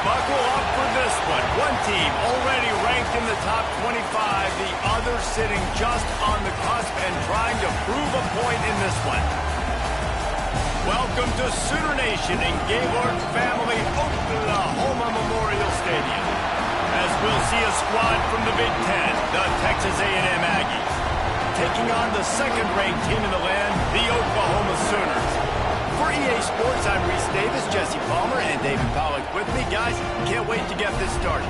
Buckle up for this one. One team already ranked in the top 25, the other sitting just on the cusp and trying to prove a point in this one. Welcome to Sooner Nation in Gaylord Family Oklahoma Memorial Stadium. As we'll see a squad from the Big Ten, the Texas A&M Aggies, taking on the second-ranked team in the land, the Oklahoma Sooners. For EA Sports, I'm Reese Davis, Jesse Palmer, and David Pollack with me. Guys, can't wait to get this started.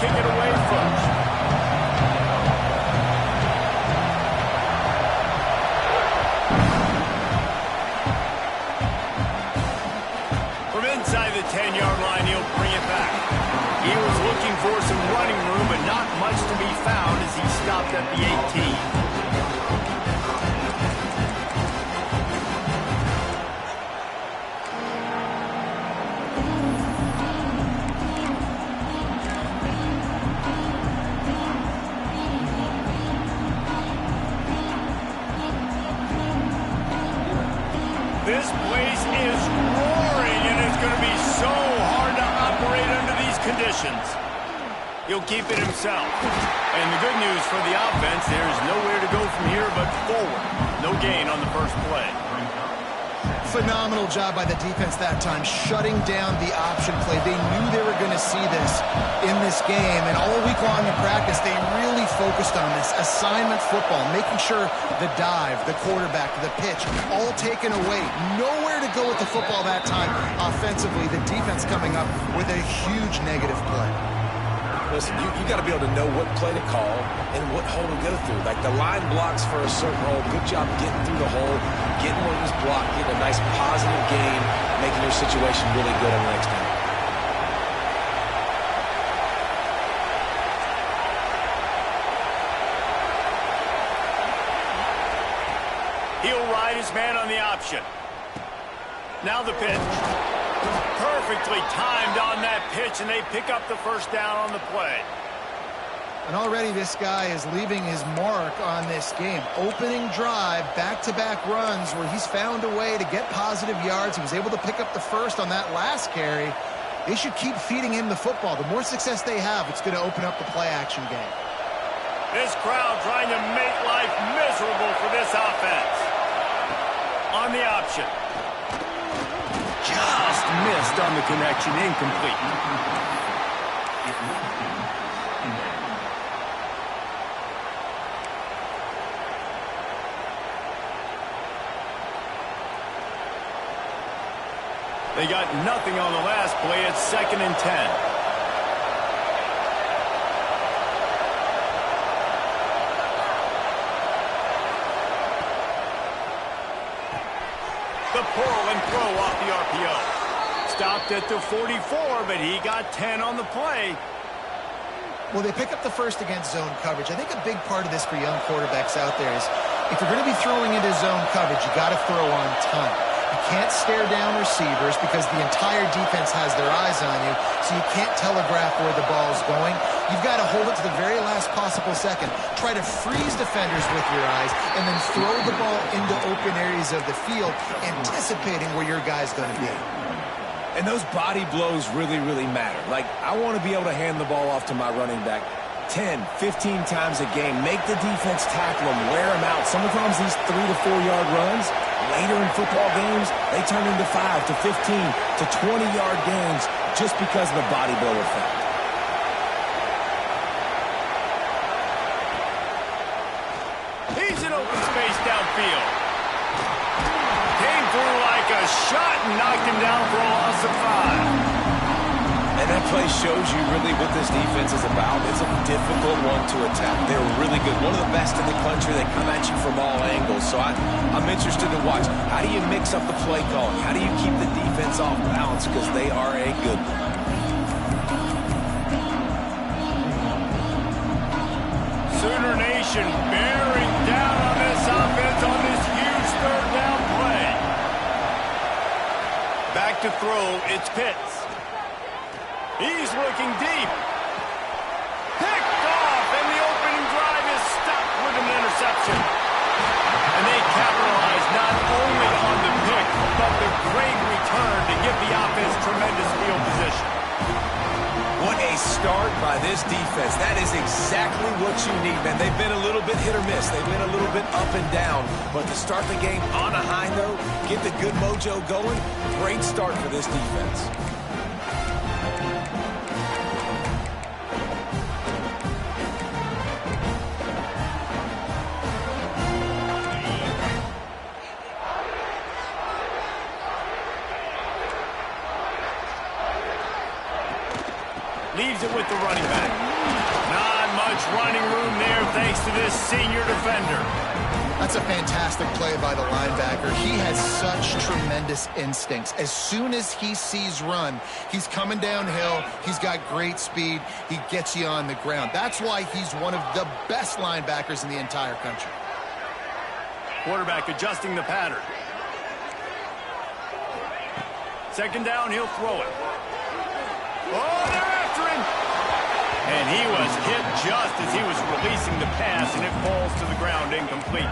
Kick it away first. From inside the 10-yard line, he'll bring it back. He was looking for some running room, but not much to be found as he stopped at the 18. This place is roaring, and it's going to be so hard to operate under these conditions. He'll keep it himself. And the good news for the offense, there's nowhere to go from here but forward. No gain on the first play. Phenomenal job by the defense that time, shutting down the option play. They knew they were going to see this in this game, and all week long in practice, they really focused on this assignment football, making sure the dive, the quarterback, the pitch, all taken away. Nowhere to go with the football that time. Offensively, the defense coming up with a huge negative play. Listen, you got to be able to know what play to call and what hole to go through. Like the line blocks for a certain hole. Good job getting through the hole, getting what was blocked, getting a nice positive gain, making your situation really good on the next time. He'll ride his man on the option. Now the pitch. Perfectly timed on that pitch, and they pick up the first down on the play. And already this guy is leaving his mark on this game. Opening drive, back-to-back runs where he's found a way to get positive yards. He was able to pick up the first on that last carry. They should keep feeding him the football. The more success they have, it's going to open up the play-action game. This crowd trying to make life miserable for this offense. On the option. Just missed on the connection, incomplete. They got nothing on the last play. It's 2nd and 10. The pull and throw off the RPO. Stopped at the 44, but he got 10 on the play. Well, they pick up the first against zone coverage. I think a big part of this for young quarterbacks out there is if you're going to be throwing into zone coverage, you got to throw on time. You can't stare down receivers because the entire defense has their eyes on you, so you can't telegraph where the ball is going. You've got to hold it to the very last possible second. Try to freeze defenders with your eyes and then throw the ball into open areas of the field, anticipating where your guy's going to be. And those body blows really, really matter. Like, I want to be able to hand the ball off to my running back 10, 15 times a game. Make the defense tackle them, wear them out. Sometimes these 3 to 4 yard runs, later in football games, they turn into 5 to 15 to 20-yard gains just because of the body blow effect. He's in open space downfield. Came through like a shot and knocked him down for a loss of 5. And that play shows you really what this defense is about. It's a difficult one to attack. They're really good. One of the best in the country. They come at you from all angles. So I'm interested to watch. How do you mix up the play calling? How do you keep the defense off balance? Because they are a good one. Separation bearing down on this offense on this huge third down play. Back to throw, it's Pitts. He's looking deep. Picked off, and the opening drive is stopped with an interception. And they capitalize not only on the pick, but the great return to give the offense tremendous field position. What a start by this defense. That is exactly what you need, man. They've been a little bit hit or miss. They've been a little bit up and down. But to start the game on a high note, get the good mojo going, great start for this defense. Leaves it with the running back. Not much running room there thanks to this senior defender. That's a fantastic play by the linebacker. He has such tremendous instincts. As soon as he sees run, he's coming downhill. He's got great speed. He gets you on the ground. That's why he's one of the best linebackers in the entire country. Quarterback adjusting the pattern. Second down, he'll throw it. Oh, they're after him. And he was hit just as he was releasing the pass, and it falls to the ground incomplete.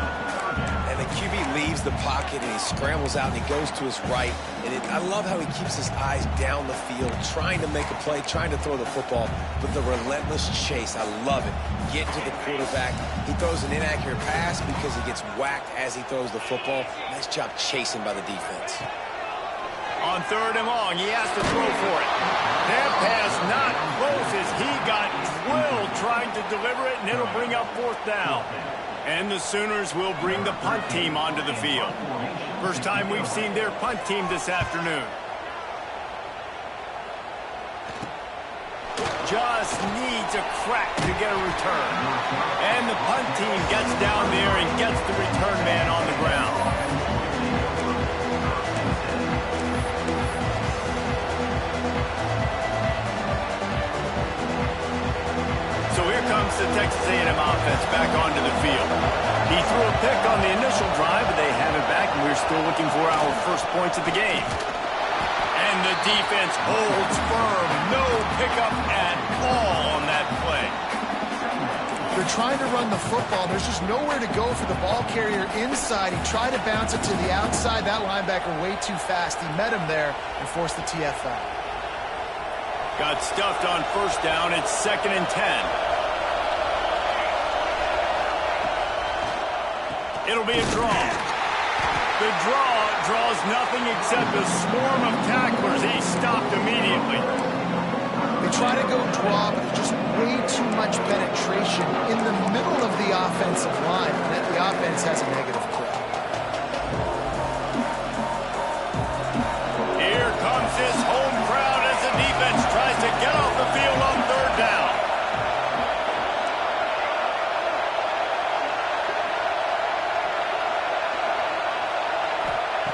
And the QB leaves the pocket, and he scrambles out, and he goes to his right. And I love how he keeps his eyes down the field, trying to make a play, trying to throw the football, but the relentless chase, I love it. Get to the quarterback. He throws an inaccurate pass because he gets whacked as he throws the football. Nice job chasing by the defense. On third and long, he has to throw for it. That pass not close as he got drilled trying to deliver it, and it'll bring up fourth down. And the Sooners will bring the punt team onto the field. First time we've seen their punt team this afternoon. Just needs a crack to get a return. And the punt team gets down there and gets the return man on the ground. So here comes the Texas A&M offense back onto the field. He threw a pick on the initial drive, but they have it back, and we're still looking for our first points of the game. And the defense holds firm. No pickup at all on that play. They're trying to run the football. There's just nowhere to go for the ball carrier inside. He tried to bounce it to the outside. That linebacker way too fast. He met him there and forced the TFL. Got stuffed on first down. It's 2nd and 10. It'll be a draw. The draw draws nothing except a swarm of tacklers. He's stopped immediately. They try to go draw, but just way too much penetration in the middle of the offensive line. And the offense has a negative play. Here comes his home crowd as the defense tries to get off the field on third down.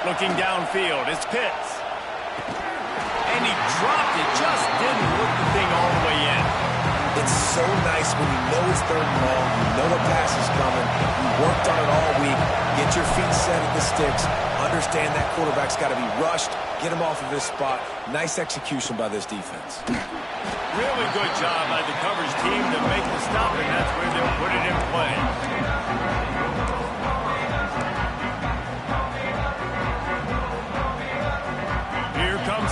Looking downfield, it's Pitts. And he dropped it, just didn't look the thing all the way in. It's so nice when you know it's third and long, you know a pass is coming, you worked on it all week, get your feet set at the sticks, understand that quarterback's got to be rushed, get him off of his spot. Nice execution by this defense. Really good job by the coverage team to make the stop, and that's where they'll put it in play.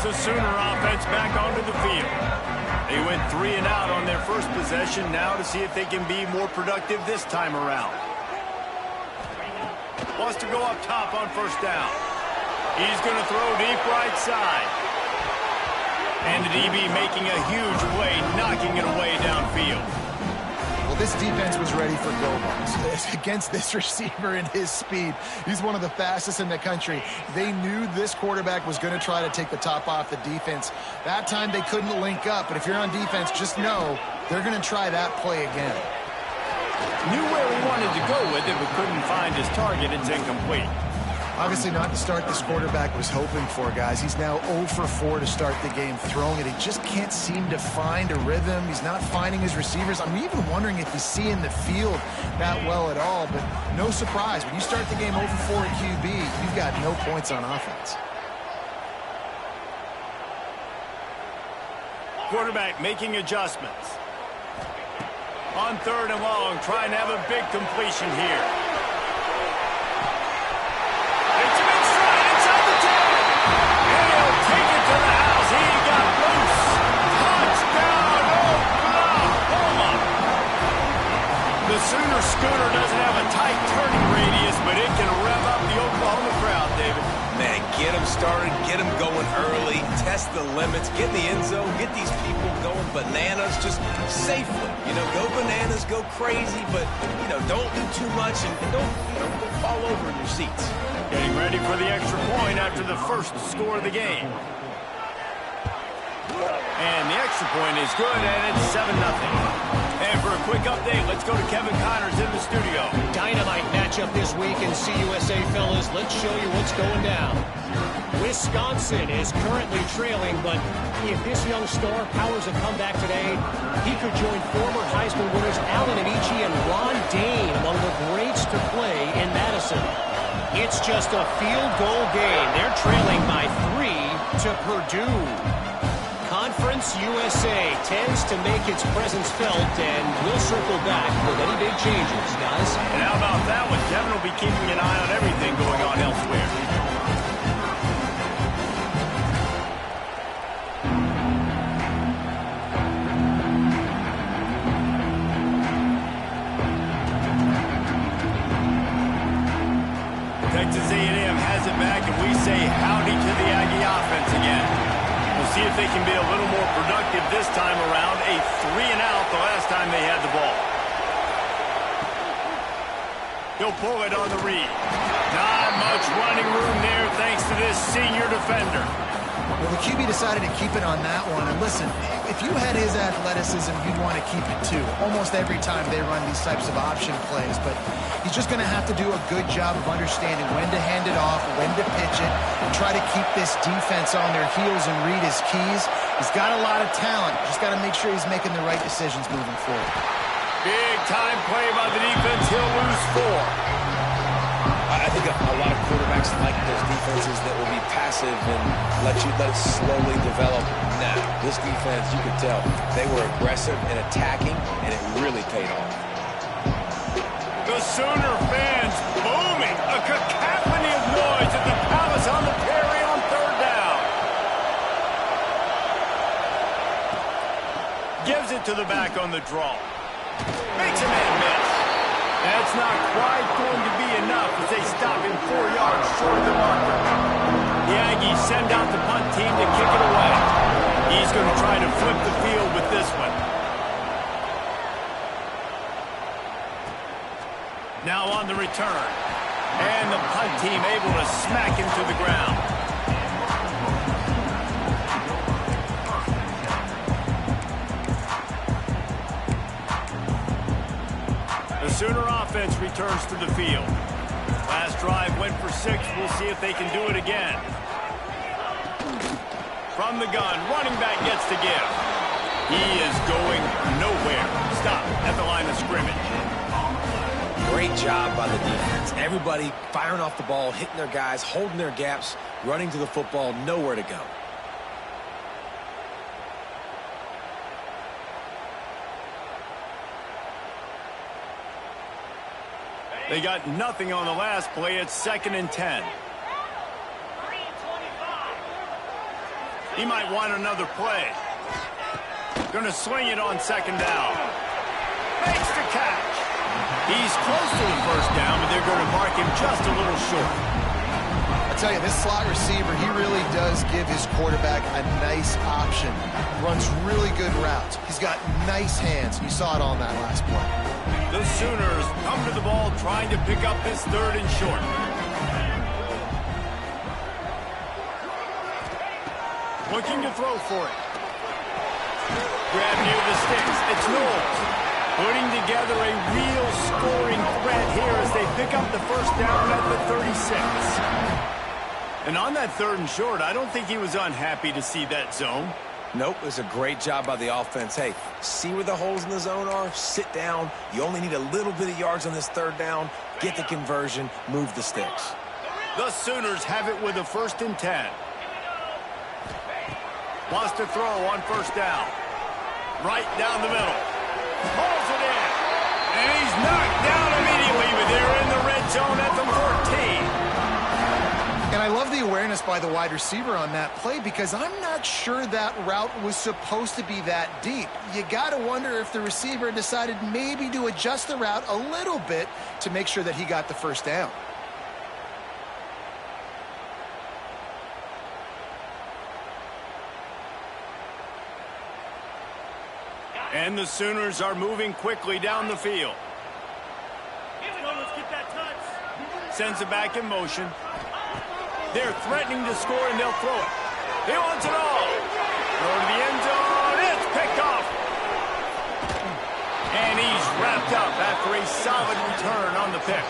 The Sooner offense back onto the field. They went 3 and out on their first possession, now to see if they can be more productive this time around. Wants to go up top on first down. He's going to throw deep right side. And the DB making a huge play, knocking it away downfield. Well, this defense was ready for go-balls against this receiver and his speed. He's one of the fastest in the country. They knew this quarterback was going to try to take the top off the defense. That time they couldn't link up, but if you're on defense, just know they're going to try that play again. Knew where he wanted to go with it, but couldn't find his target. It's incomplete. Obviously not the start this quarterback was hoping for, guys. He's now 0 for 4 to start the game throwing it. He just can't seem to find a rhythm. He's not finding his receivers. I'm even wondering if he's seeing the field that well at all, but no surprise. When you start the game 0 for 4 at QB, you've got no points on offense. Quarterback making adjustments. On 3rd and long, trying to have a big completion here. It's a big stride inside the 10. And he'll take it to the house. He got loose. Touchdown, Oklahoma. The Sooner scooter doesn't have a tight turning radius, but it can rev up the Oklahoma crowd, David. Man, get them started, get them going early, test the limits, get in the end zone, get these people going bananas just safely. You know, go bananas, go crazy, but, you know, don't do too much and don't fall over in your seats. Getting ready for the extra point after the first score of the game. And the extra point is good, and it's 7-0. And for a quick update, let's go to Kevin Connors in the studio. Dynamite matchup this week in CUSA, fellas. Let's show you what's going down. Wisconsin is currently trailing, but if this young star powers a comeback today, he could join former Heisman winners Allen Amici and Ron Dane among the greats to play in Madison. It's just a field goal game. They're trailing by 3 to Purdue. Conference USA tends to make its presence felt, and we'll circle back with any big changes, guys. And how about that one? Kevin will be keeping an eye on everything going on elsewhere. Texas A&M has it back, and we say howdy to the Aggie offense again. We'll see if they can be a little more productive this time around. A 3-and-out the last time they had the ball. He'll pull it on the read. Not much running room there thanks to this senior defender. Well, the QB decided to keep it on that one. And listen, if you had his athleticism, you'd want to keep it too. Almost every time they run these types of option plays. But he's just going to have to do a good job of understanding when to hand it off, when to pitch it, and try to keep this defense on their heels and read his keys. He's got a lot of talent. Just got to make sure he's making the right decisions moving forward. Big time play by the defense. He'll lose 4. I think a lot of quarterbacks like those defenses that will be passive and let it slowly develop. Now, this defense, you could tell, they were aggressive and attacking, and it really paid off. The Sooner fans booming. A cacophony of noise at the Palace on the Perry on 3rd down. Gives it to the back on the draw. Makes a man miss. That's not quite going to be enough as they stop him 4 yards short of the marker. The Aggies send out the punt team to kick it away. He's going to try to flip the field with this one. Now on the return. And the punt team able to smack him to the ground. The Sooner offense returns to the field. Last drive went for 6. We'll see if they can do it again. From the gun, running back gets to give. He is going nowhere. Stop at the line of scrimmage. Great job by the defense. Everybody firing off the ball, hitting their guys, holding their gaps, running to the football, nowhere to go. They got nothing on the last play. It's 2nd and 10. He might want another play. Going to swing it on 2nd down. Makes the catch. He's close to the 1st down, but they're going to mark him just a little short. I tell you, this slot receiver, he really does give his quarterback a nice option. Runs really good routes. He's got nice hands. You saw it on that last play. The Sooners come to the ball trying to pick up this 3rd and short. Looking to throw for it. Grab near the sticks. It's Knowles. Putting together a real scoring threat here as they pick up the first down at the 36. And on that 3rd and short, I don't think he was unhappy to see that zone. Nope, it was a great job by the offense. Hey, see where the holes in the zone are? Sit down. You only need a little bit of yards on this 3rd down. Get the conversion. Move the sticks. The Sooners have it with a 1st and 10. Wants to throw on 1st down. Right down the middle. Pulls it in. And he's knocked down immediately, but they're in the red zone at the 14. And I love the awareness by the wide receiver on that play because I'm not sure that route was supposed to be that deep. You got to wonder if the receiver decided maybe to adjust the route a little bit to make sure that he got the 1st down. And the Sooners are moving quickly down the field. Let's get that touch. Sends it back in motion. They're threatening to score, and they'll throw it. He wants it all. Throw to the end zone. It's picked off. And he's wrapped up after a solid return on the pick.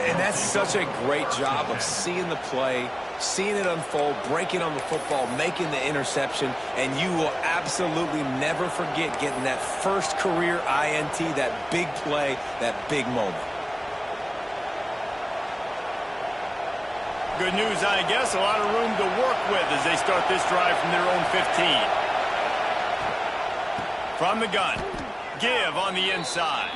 And that's such a great job of seeing the play, seeing it unfold, breaking on the football, making the interception, and you will absolutely never forget getting that first career INT, that big play, that big moment. Good news, I guess. A lot of room to work with as they start this drive from their own 15. From the gun. Give on the inside.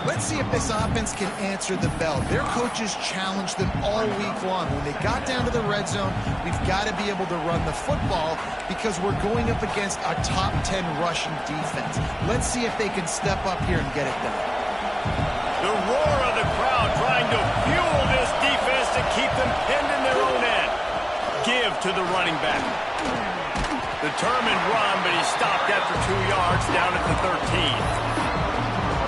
Let's see if this offense can answer the bell. Their coaches challenged them all week long. When they got down to the red zone, we've got to be able to run the football because we're going up against a top 10 rushing defense. Let's see if they can step up here and get it done. The roar of the crowd trying to fuel this defense to keep them pinned in their own end. Give to the running back. Determined run, but he stopped after 2 yards down at the 13.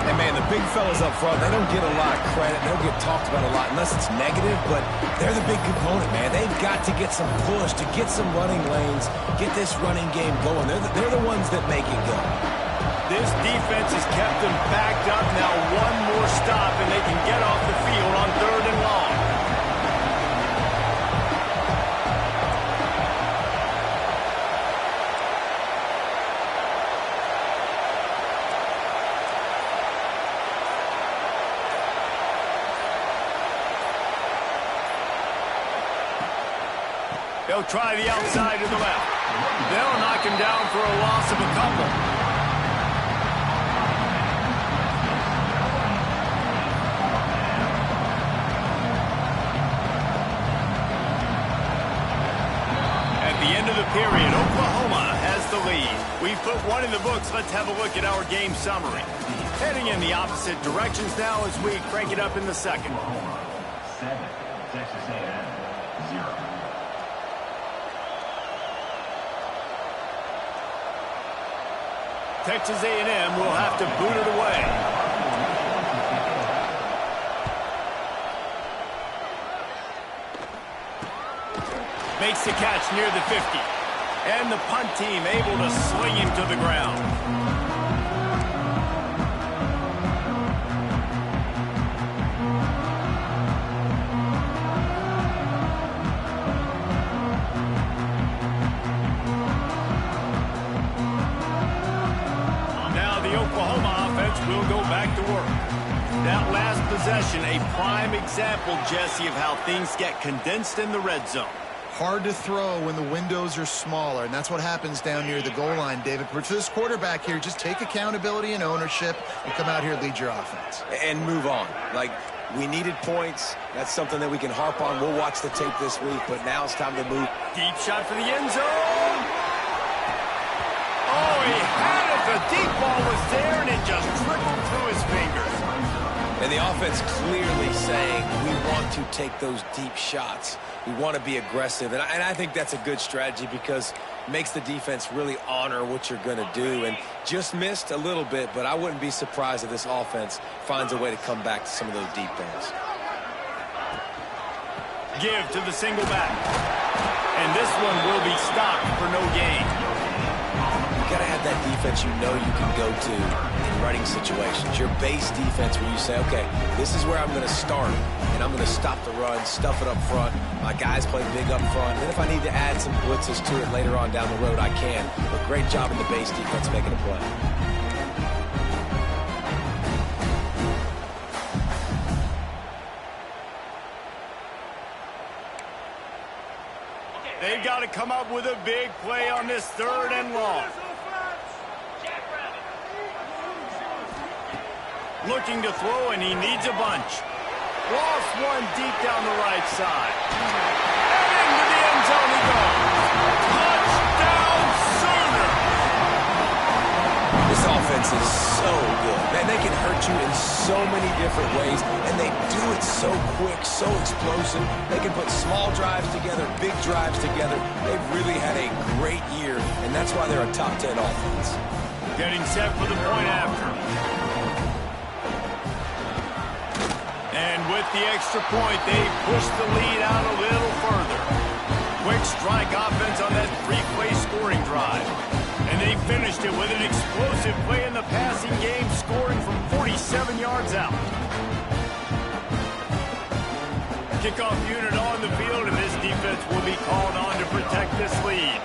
And, man, the big fellas up front, they don't get a lot of credit. They don't get talked about a lot unless it's negative, but they're the big component, man. They've got to get some push, to get some running lanes, get this running game going. They're the ones that make it go. This defense has kept them backed up. Now one more stop, and they can get off the field on 3rd and long. They'll try the outside to the left. They'll knock him down for a loss of a couple. Period. Oklahoma has the lead. We've put one in the books. Let's have a look at our game summary. Heading in the opposite directions now as we crank it up in the second. 7, Texas A&M 0. Texas A&M will have to boot it away. Makes the catch near the 50. And the punt team able to swing him to the ground. Now the Oklahoma offense will go back to work. That last possession, a prime example, Jesse, of how things get condensed in the red zone. Hard to throw when the windows are smaller, and that's what happens down near the goal line, David. But for this quarterback here, just take accountability and ownership and come out here and lead your offense. And move on. Like, we needed points. That's something that we can harp on. We'll watch the tape this week, but now it's time to move. Deep shot for the end zone. Oh, he had it. The deep ball was there, and it just trickled through his fingers. And the offense clearly saying we want to take those deep shots. We want to be aggressive. And I think that's a good strategy because it makes the defense really honor what you're going to do. And just missed a little bit, but I wouldn't be surprised if this offense finds a way to come back to some of those deep things. Give to the single back. And this one will be stopped for no gain. You got to have that defense you know you can go to and running situations. Your base defense where you say, okay, this is where I'm going to start, and I'm going to stop the run, stuff it up front. My guys play big up front. And if I need to add some blitzes to it later on down the road, I can. But great job in the base defense making a play. They've got to come up with a big play on this 3rd and long. Looking to throw, and he needs a bunch. Lost one deep down the right side. And into the end zone he goes. Touchdown Sooner! This offense is so good. Man, they can hurt you in so many different ways, and they do it so quick, so explosive. They can put small drives together, big drives together. They've really had a great year, and that's why they're a top 10 offense. Getting set for the point after. And with the extra point, they push the lead out a little further. Quick strike offense on that 3-play scoring drive. And they finished it with an explosive play in the passing game, scoring from 47 yards out. Kickoff unit on the field, and this defense will be called on to protect this lead.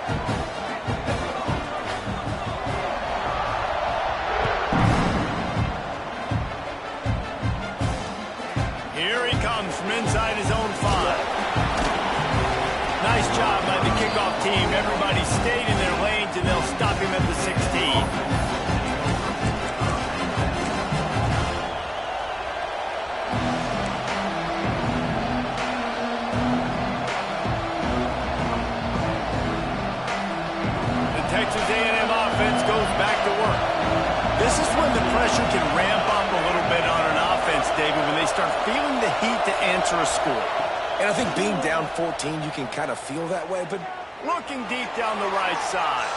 Here he comes from inside his own 5. Nice job by the kickoff team. Everybody stayed in their lanes, and they'll stop him at the 16. Texas A&M offense goes back to work. This is when the pressure can ramp up a little bit on an offense, David, when they start feeling the heat to answer a score. And I think being down 14, you can kind of feel that way, but looking deep down the right side.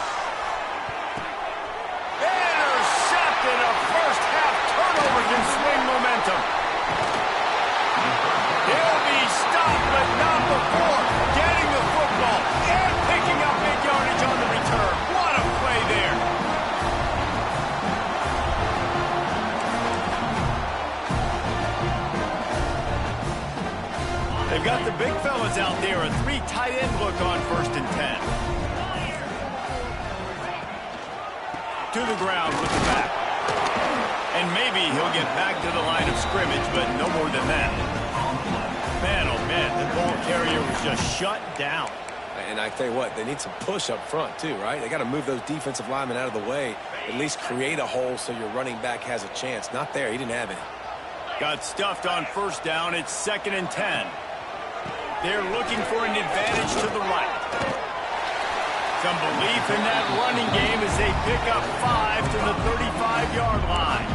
Intercepted. A first-half turnover can swing momentum. He'll be stopped, but not before getting the football and picking up big yardage on the return. What a play there. They've got the big fellas out there. A 3 tight end look on 1st and 10. To the ground with the back. And maybe he'll get back to the line of scrimmage, but no more than that. Man, oh man, the ball carrier was just shut down. And I tell you what, they need some push up front too, right? They got to move those defensive linemen out of the way, at least create a hole so your running back has a chance. Not there. He didn't have any. Got stuffed on 1st down. It's 2nd and 10. They're looking for an advantage to the right. Some belief in that running game as they pick up 5 to the 35-yard line.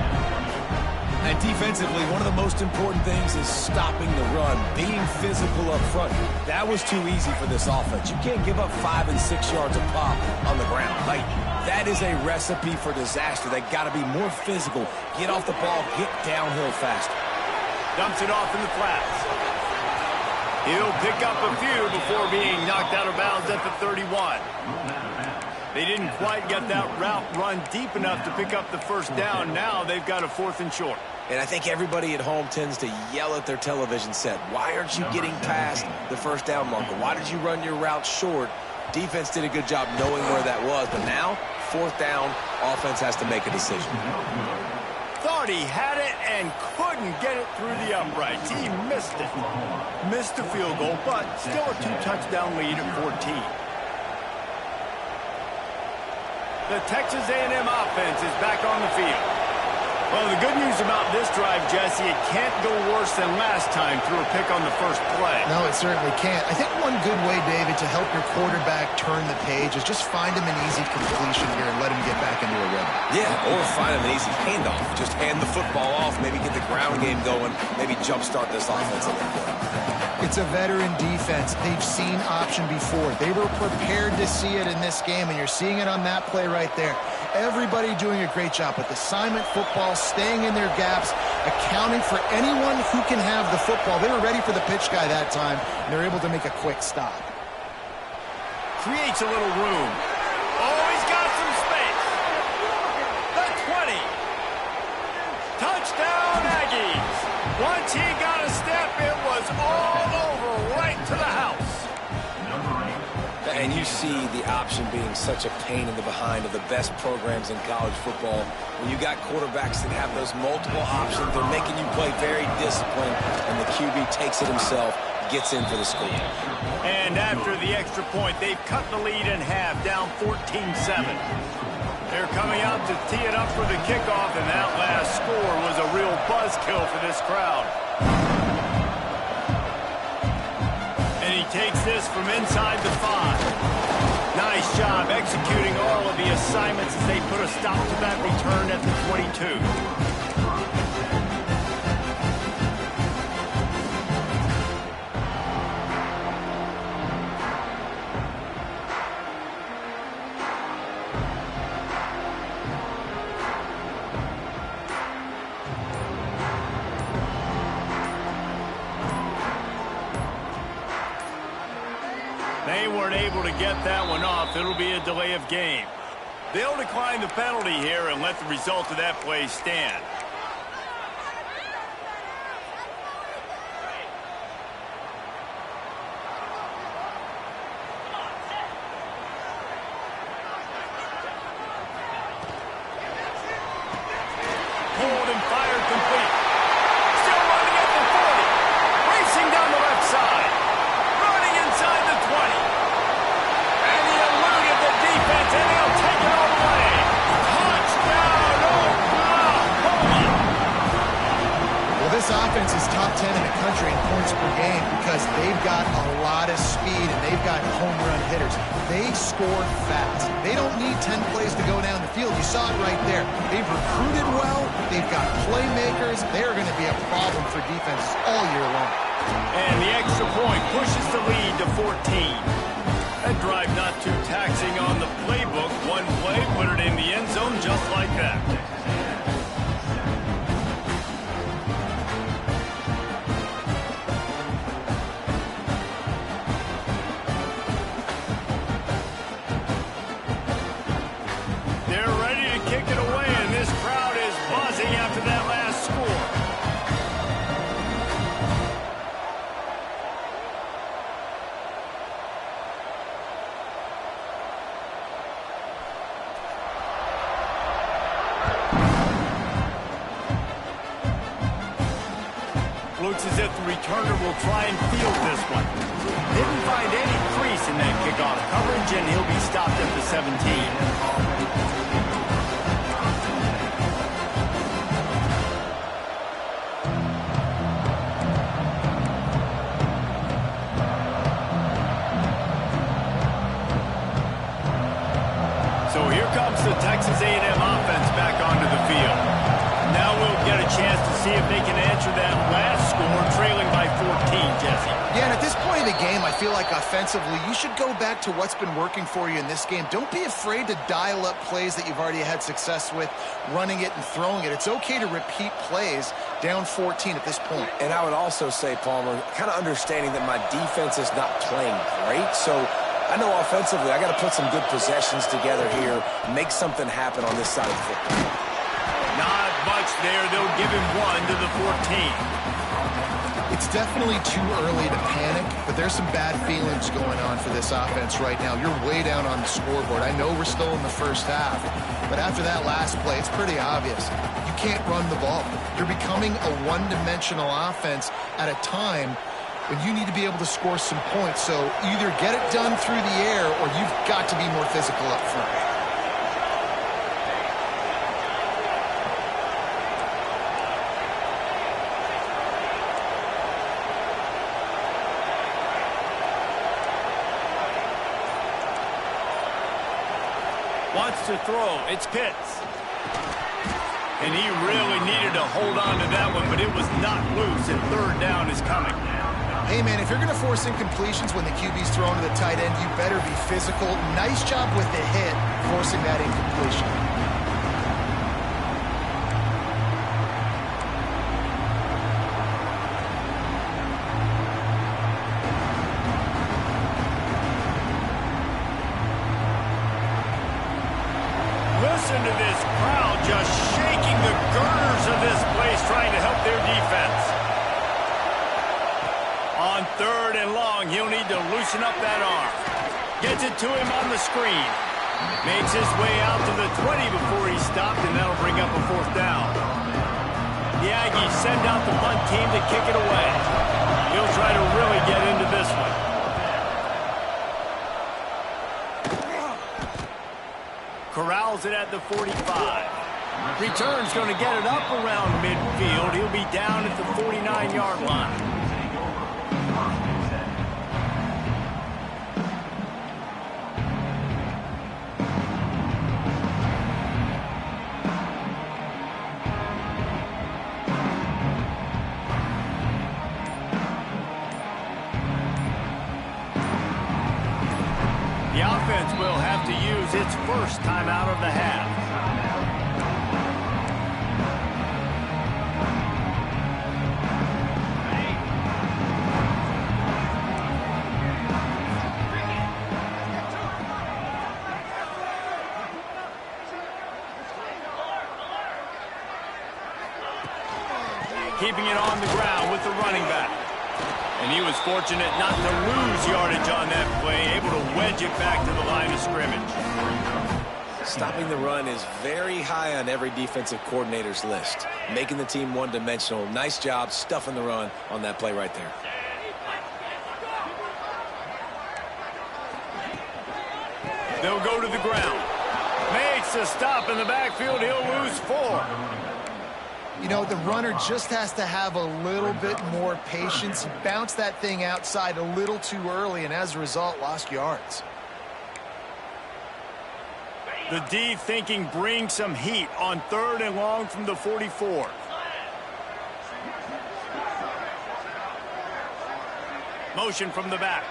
And defensively, one of the most important things is stopping the run, being physical up front. That was too easy for this offense. You can't give up 5 and 6 yards a pop on the ground. Like, that is a recipe for disaster. They got to be more physical, get off the ball, get downhill faster. Dumps it off in the flats. He'll pick up a few before being knocked out of bounds at the 31. They didn't quite get that route run deep enough to pick up the 1st down. Now they've got a 4th and short. And I think everybody at home tends to yell at their television set. Why aren't you getting past the 1st down marker? Why did you run your route short? Defense did a good job knowing where that was. But now, 4th down, offense has to make a decision. Thought he had it and couldn't get it through the uprights. He missed it. Missed the field goal, but still a 2-touchdown lead at 14. The Texas A&M offense is back on the field. Well, the good news about this drive, Jesse, it can't go worse than last time through a pick on the 1st play. No, it certainly can't. I think one good way, David, to help your quarterback turn the page is just find him an easy completion here and let him get back into a rhythm. Yeah, or find him an easy handoff. Just hand the football off, maybe get the ground game going, maybe jumpstart this offense a little bit. It's a veteran defense. They've seen option before. They were prepared to see it in this game, and you're seeing it on that play right there. Everybody doing a great job with assignment football, staying in their gaps, accounting for anyone who can have the football. They were ready for the pitch guy that time, and they're able to make a quick stop. Creates a little room. Oh, he's got some space. The 20. Once he got a step, it was all over, right to the house. And you see the option being such a pain in the behind of the best programs in college football. When you got quarterbacks that have those multiple options, they're making you play very disciplined, and the QB takes it himself, gets in for the score. And after the extra point, they've cut the lead in half, down 14-7. They're coming out to tee it up for the kickoff, and that last score was a real buzzkill for this crowd. And he takes this from inside the 5. Nice job executing all of the assignments as they put a stop to that return at the 22. They weren't able to get that one off. It'll be a delay of game. They'll decline the penalty here and let the result of that play stand. Pulled and fired complete. Still running at the 40. Racing down the left side. Running inside the 20. And he eluded the defense, and he'll take it all the way. Touchdown, Oklahoma! Well, this offense is top 10 in the country in points per game because they've got a lot of speed and they've got home run hitters. They scored fast. They don't need 10 plays to go down the field. You saw it right there. They've recruited well. They've got playmakers. They're going to be a problem for defenses all year long. And the extra point pushes the lead to 14. That drive not too taxing on the playbook. One play, put it in the end zone just like that. They're ready to kick it away, and this crowd is buzzing after that last score. Looks as if the returner will try and field this one. Didn't find any crease in that kickoff coverage, and he'll be stopped at the 17. So here comes the Texas A&M offense back onto the field. Now we'll get a chance to see if they can answer that last score, trailing by 14, Jesse. Yeah, and at this point in the game, I feel like offensively, you should go back to what's been working for you in this game. Don't be afraid to dial up plays that you've already had success with, running it and throwing it. It's okay to repeat plays down 14 at this point. And I would also say, Palmer, kind of understanding that my defense is not playing great, so I know offensively I got to put some good possessions together here, make something happen on this side of the football. Not much there. They'll give him one to the 14. It's definitely too early to panic, but there's some bad feelings going on for this offense right now. You're way down on the scoreboard. I know we're still in the first half, but after that last play, it's pretty obvious. You can't run the ball. You're becoming a one-dimensional offense at a time when you need to be able to score some points. So either get it done through the air or you've got to be more physical up front. Wants to throw. It's Pitts. And he really needed to hold on to that one, but it was not loose, and third down is coming. Hey, man, if you're going to force incompletions when the QB's throwing to the tight end, you better be physical. Nice job with the hit, forcing that incompletion. Listen to this crowd just shaking the girders of this place, trying to help their defense. long. He'll need to loosen up that arm. Gets it to him on the screen. Makes his way out to the 20 before he stopped, and that'll bring up a 4th down. The Aggies send out the punt team to kick it away. He'll try to really get into this one. Corrals it at the 45. Return's going to get it up around midfield. He'll be down at the 49-yard line. The offense will have to use its first timeout of the half. Keeping it on the ground with the running back. And he was fortunate not to lose yardage on that play, able to wedge it back to the line of scrimmage. Stopping the run is very high on every defensive coordinator's list. Making the team one-dimensional. Nice job stuffing the run on that play right there. They'll go to the ground. Makes a stop in the backfield. He'll lose 4. You know, the runner just has to have a little bit more patience. Bounce that thing outside a little too early, and as a result, lost yards. The D thinking bring some heat on 3rd and long from the 44. Motion from the back.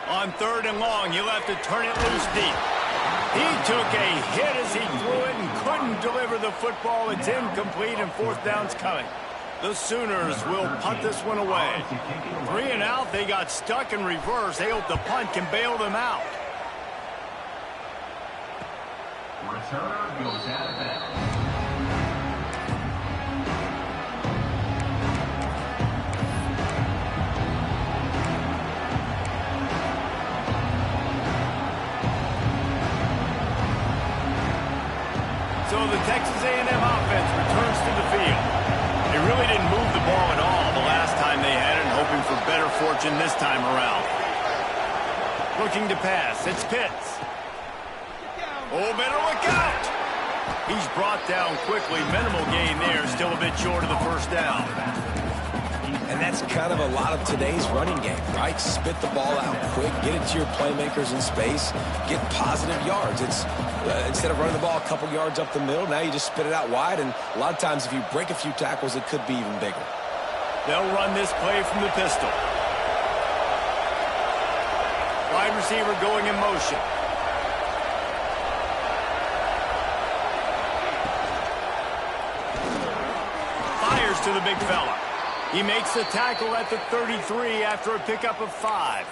On 3rd and long, he'll have to turn it loose deep. He took a hit as he threw it and couldn't deliver the football. It's incomplete and 4th down's coming. The Sooners will punt this one away. 3 and out, they got stuck in reverse. They hope the punt can bail them out. Returner goes out of bounds. So the Texas A&M offense returns to the field. They really didn't move the ball at all the last time they had it, hoping for better fortune this time around. Looking to pass. It's Pitts. Oh, better look out! He's brought down quickly. Minimal gain there. Still a bit short of the 1st down. And that's kind of a lot of today's running game, right? Spit the ball out quick, get it to your playmakers in space, get positive yards. It's instead of running the ball a couple yards up the middle, now you just spit it out wide, and a lot of times if you break a few tackles, it could be even bigger. They'll run this play from the pistol. Wide receiver going in motion. Fires to the big fella. He makes the tackle at the 33 after a pickup of 5.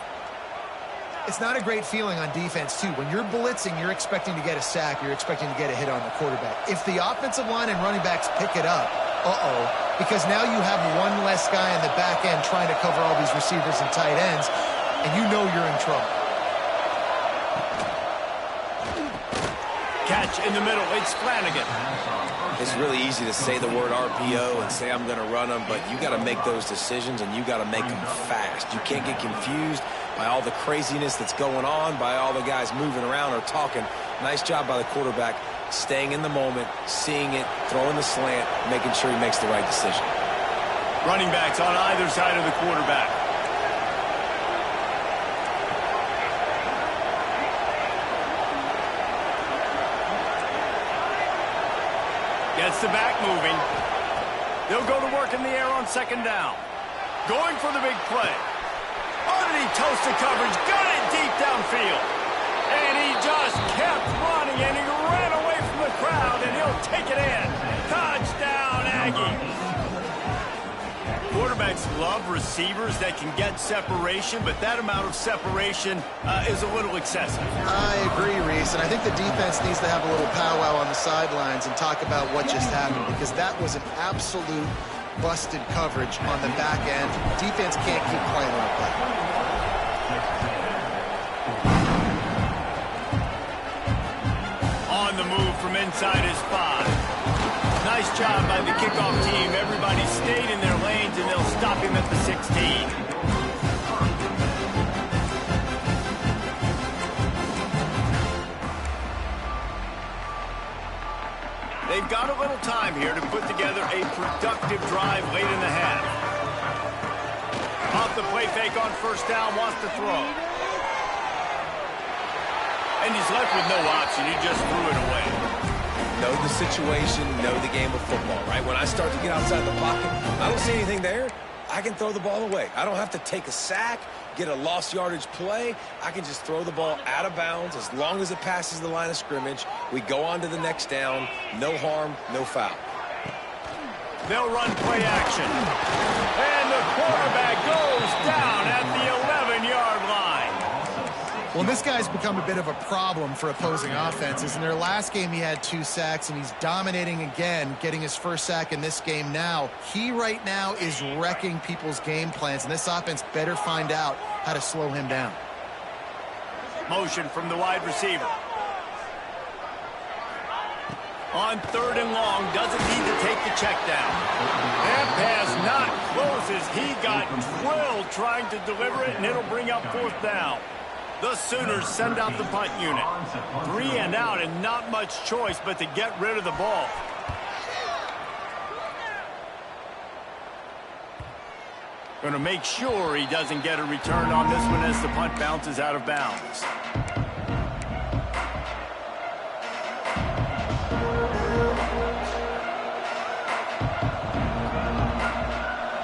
It's not a great feeling on defense, too. When you're blitzing, you're expecting to get a sack. You're expecting to get a hit on the quarterback. If the offensive line and running backs pick it up, because now you have one less guy in the back end trying to cover all these receivers and tight ends, and you know you're in trouble. Catch in the middle. It's Flanagan. It's really easy to say the word RPO and say I'm going to run them, but you got to make those decisions and you got to make them fast. You can't get confused by all the craziness that's going on, by all the guys moving around or talking. Nice job by the quarterback, staying in the moment, seeing it, throwing the slant, making sure he makes the right decision. Running backs on either side of the quarterback. Gets the back moving. They'll go to work in the air on 2nd down. Going for the big play. Underneath toast the coverage. Got it deep downfield. And he just kept running, and he ran away from the crowd, and he'll take it in. Touchdown, Aggies. Quarterbacks love receivers that can get separation, but that amount of separation is a little excessive. I agree, Reese, and I think the defense needs to have a little powwow on the sidelines and talk about what just happened, because that was an absolute busted coverage on the back end. Defense can't keep playing like that. On the move from inside his 5. Nice job by the kickoff team. Everybody stayed in their lanes, and they'll stop him at the 16. They've got a little time here to put together a productive drive late in the half. Off the play fake on first down, wants to throw. And he's left with no option. He just threw it away. Know the situation, know the game of football, right? When I start to get outside the pocket, I don't see anything there. I can throw the ball away. I don't have to take a sack, get a lost yardage play. I can just throw the ball out of bounds as long as it passes the line of scrimmage. We go on to the next down. No harm, no foul. They'll run play action. And the quarterback goes down at the 11-yard line. Well, this guy's become a bit of a problem for opposing offenses. In their last game, he had 2 sacks, and he's dominating again, getting his first sack in this game now. He right now is wrecking people's game plans, and this offense better find out how to slow him down. Motion from the wide receiver. On 3rd and long, doesn't need to take the check down. That pass not close as he got drilled trying to deliver it, and it'll bring up 4th down. The Sooners send out the punt unit. 3 and out, and not much choice but to get rid of the ball. Going to make sure he doesn't get a return on this one as the punt bounces out of bounds.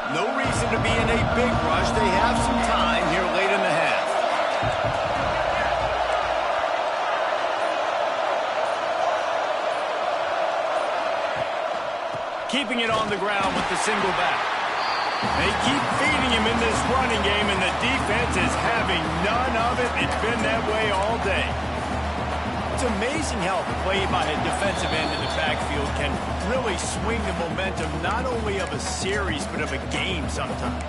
No reason to be in a big rush. They have some time here late in the half. Keeping it on the ground with the single back. They keep feeding him in this running game, and the defense is having none of it. It's been that way all day. It's amazing how a play by a defensive end in the backfield can really swing the momentum not only of a series but of a game sometimes.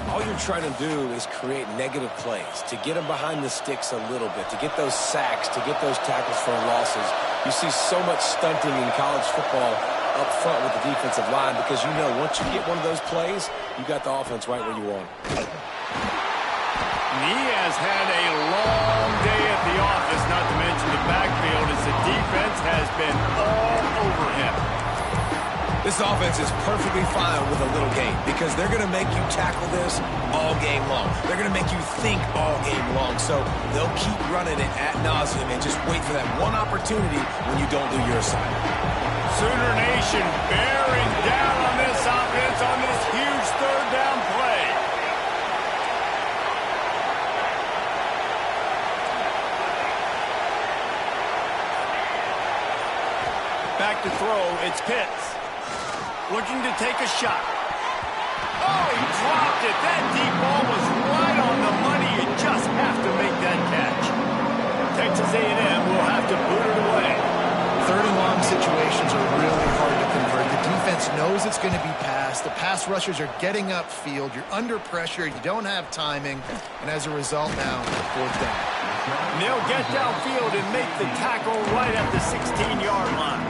All you're trying to do is create negative plays, to get them behind the sticks a little bit, to get those sacks, to get those tackles for losses. You see so much stunting in college football up front with the defensive line because you know once you get one of those plays, you got the offense right where you want. And he has had a long day at the office, not to mention the backfield, as the defense has been all over him. This offense is perfectly fine with a little game because they're going to make you tackle this all game long. They're going to make you think all game long. So they'll keep running it ad nauseum and just wait for that one opportunity when you don't do your assignment. Sooner Nation bearing down on this offense on this huge 3rd down play. Back to throw, it's Pitts. Looking to take a shot. Oh, he dropped it. That deep ball was right on the money. You just have to make that catch. Texas A&M will have to boot it away. 3rd and long situations are really hard to convert. The defense knows it's going to be passed. The pass rushers are getting upfield. You're under pressure. You don't have timing. And as a result now, 4th down. And they'll get downfield and make the tackle right at the 16-yard line.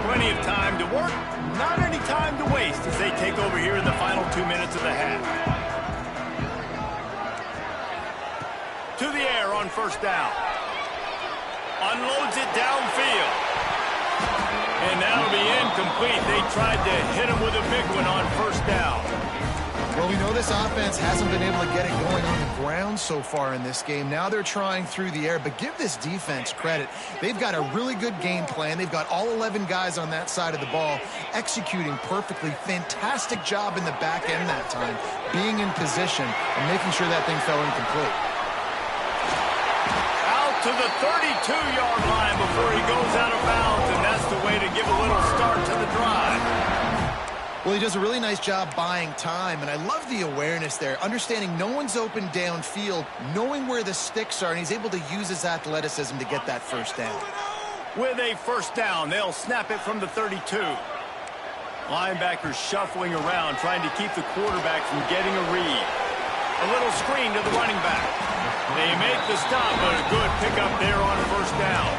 Plenty of time to work, not any time to waste as they take over here in the final 2 minutes of the half. To the air on first down. Unloads it downfield. And that'll be incomplete. They tried to hit him with a big one on first down. Well, we know this offense hasn't been able to get it going on the ground so far in this game. Now they're trying through the air, but give this defense credit. They've got a really good game plan. They've got all 11 guys on that side of the ball executing perfectly. Fantastic job in the back end that time, being in position and making sure that thing fell incomplete. Out to the 32-yard line before he goes out of bounds, and that's the way to give a little start to the drive. Well, he does a really nice job buying time, and I love the awareness there, understanding no one's open downfield, knowing where the sticks are, and he's able to use his athleticism to get that first down. With a first down, they'll snap it from the 32. Linebackers shuffling around, trying to keep the quarterback from getting a read. A little screen to the running back. They make the stop, but a good pickup there on first down.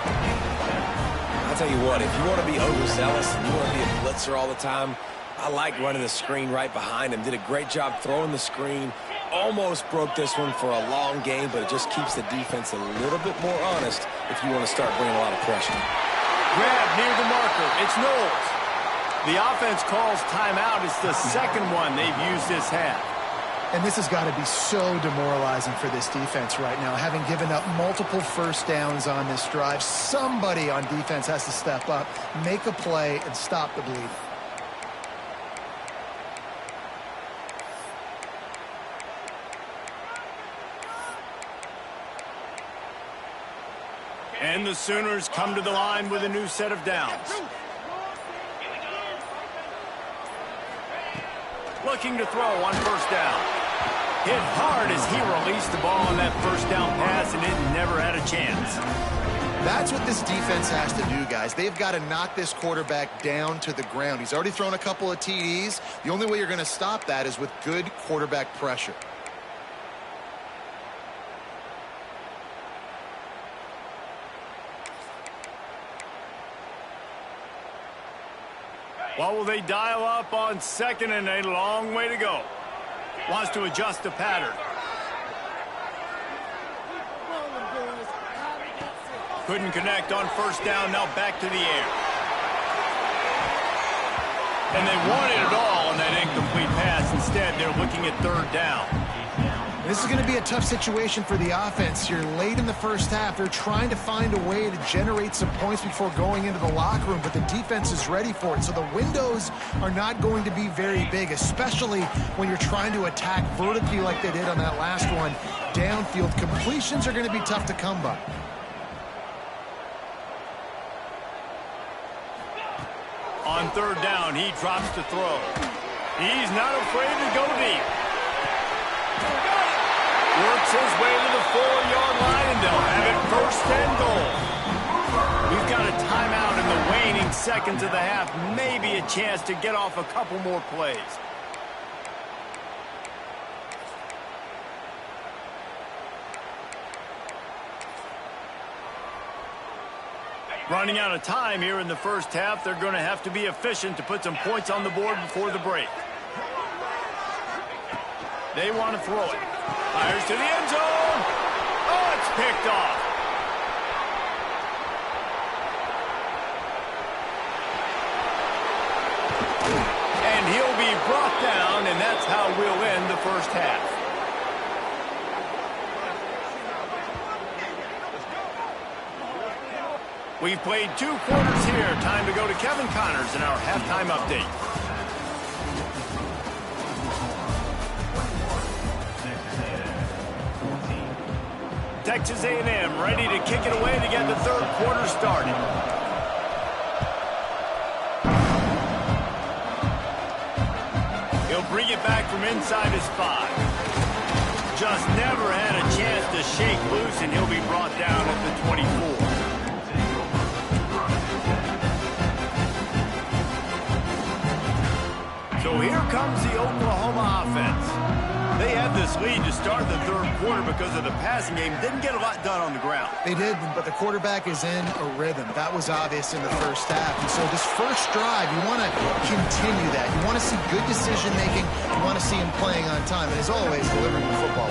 I'll tell you what, if you want to be overzealous and you want to be a blitzer all the time, I like running the screen right behind him. Did a great job throwing the screen. Almost broke this one for a long game, but it just keeps the defense a little bit more honest if you want to start bringing a lot of pressure. Grab near the marker. It's Knowles. The offense calls timeout. It's the second one they've used this half. And this has got to be so demoralizing for this defense right now. Having given up multiple first downs on this drive, somebody on defense has to step up, make a play, and stop the bleeding. And the Sooners come to the line with a new set of downs. Looking to throw on first down. Hit hard as he released the ball on that first down pass, and it never had a chance. That's what this defense has to do, guys. They've got to knock this quarterback down to the ground. He's already thrown a couple of TDs. The only way you're going to stop that is with good quarterback pressure. What will they dial up on second and a long way to go? Wants to adjust the pattern. Couldn't connect on first down, now back to the air. And they wanted it all on that incomplete pass. Instead, they're looking at third down. This is going to be a tough situation for the offense here. Late in the first half, they're trying to find a way to generate some points before going into the locker room, but the defense is ready for it. So the windows are not going to be very big, especially when you're trying to attack vertically like they did on that last one. Downfield completions are going to be tough to come by. On third down, he drops to throw. He's not afraid to go deep. Works his way to the 4-yard line, and they'll have it first and goal. We've got a timeout in the waning seconds of the half. Maybe a chance to get off a couple more plays. Running out of time here in the first half. They're going to have to be efficient to put some points on the board before the break. They want to throw it. Fires to the end zone. Oh, it's picked off. And he'll be brought down, and that's how we'll end the first half. We've played 2 quarters here. Time to go to Kevin Connors in our halftime update. Texas A&M ready to kick it away to get the third quarter started. He'll bring it back from inside his 5. Just never had a chance to shake loose, and he'll be brought down at the 24. So here comes the Oklahoma offense. They had this lead to start the third quarter because of the passing game. Didn't get a lot done on the ground. They did, but the quarterback is in a rhythm. That was obvious in the first half. And so this first drive, you want to continue that. You want to see good decision-making. You want to see him playing on time. And as always, delivering the football.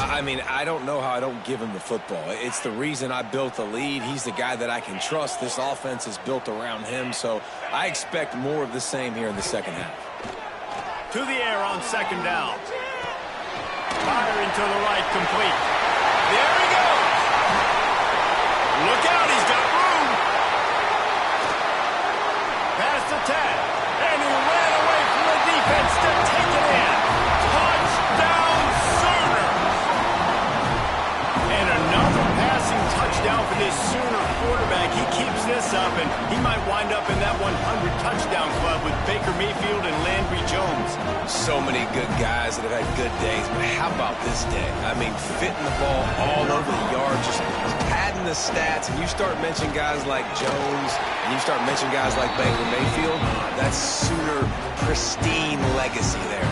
I mean, I don't know how I don't give him the football. It's the reason I built the lead. He's the guy that I can trust. This offense is built around him. So I expect more of the same here in the second half. To the air on second down. Firing to the right, complete. There he goes. Look out, he's got room. Past the 10. And he ran away from the defense to take it in. Touchdown, Sooners. And another passing touchdown for this Sooner quarterback. He keeps this up, and he might wind up in that 100 touchdown club with Baker Mayfield and Landry Jones. So many good guys that have had good days, but how about this day? I mean, fitting the ball all over the yard, just padding the stats, and you start mentioning guys like Jones, and you start mentioning guys like Baker Mayfield, that's Sooner pristine legacy there.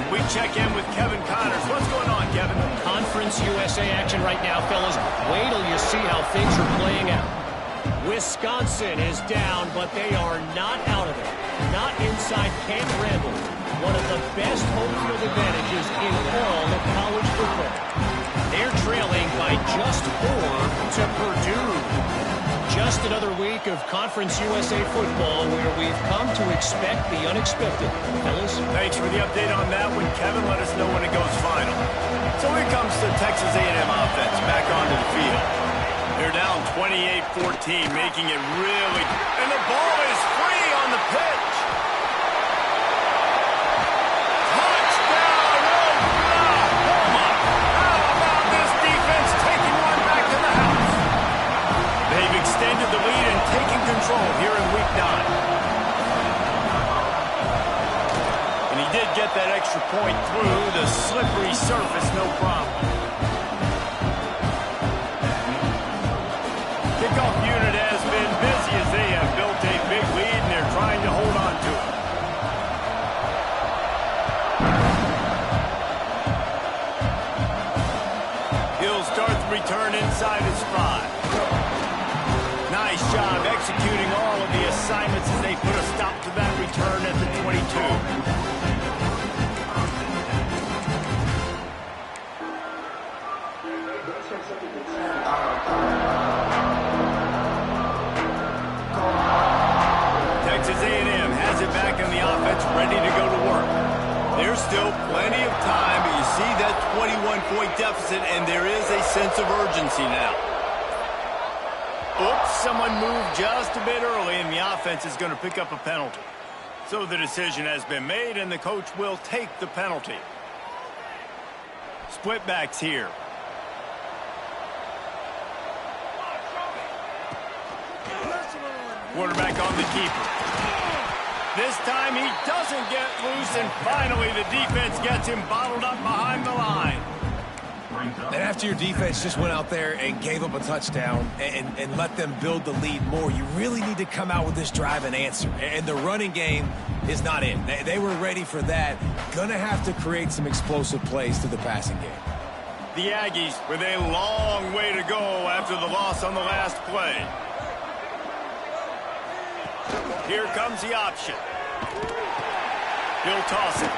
We check in with Kevin Connors. What's going on, Kevin? Conference USA action right now, fellas. Wait till you see how things are playing out. Wisconsin is down, but they are not out of it. Not inside Camp Randall. One of the best home field advantages in all of college football. They're trailing by just 4 to Purdue. Just another week of Conference USA football where we've come to expect the unexpected. Fellas? Thanks for the update on that one, Kevin. Let us know when it goes final. So here comes the Texas A&M offense back onto the field. They're down 28-14, making it really... And the ball is free on the pitch. Touchdown, Oklahoma! How about this defense taking one back to the house? They've extended the lead and taken control here in Week 9. And he did get that extra point through the slippery surface, no problem. Kickoff unit has been busy as they have built a big lead and they're trying to hold on to it. He'll start the return inside his 5. Nice job executing all of the assignments as they put a stop to that return at the 22. Texas A&M has it back in the offense, ready to go to work. There's still plenty of time, but you see that 21-point deficit, and there is a sense of urgency now. Oops, someone moved just a bit early, and the offense is going to pick up a penalty. So the decision has been made, and the coach will take the penalty. Split backs here. Quarterback on the keeper. This time he doesn't get loose, and finally the defense gets him bottled up behind the line. And after your defense just went out there and gave up a touchdown and let them build the lead more, you really need to come out with this drive and answer. And the running game is not in. They were ready for that. Gonna have to create some explosive plays to the passing game. The Aggies with a long way to go after the loss on the last play. Here comes the option. He'll toss it.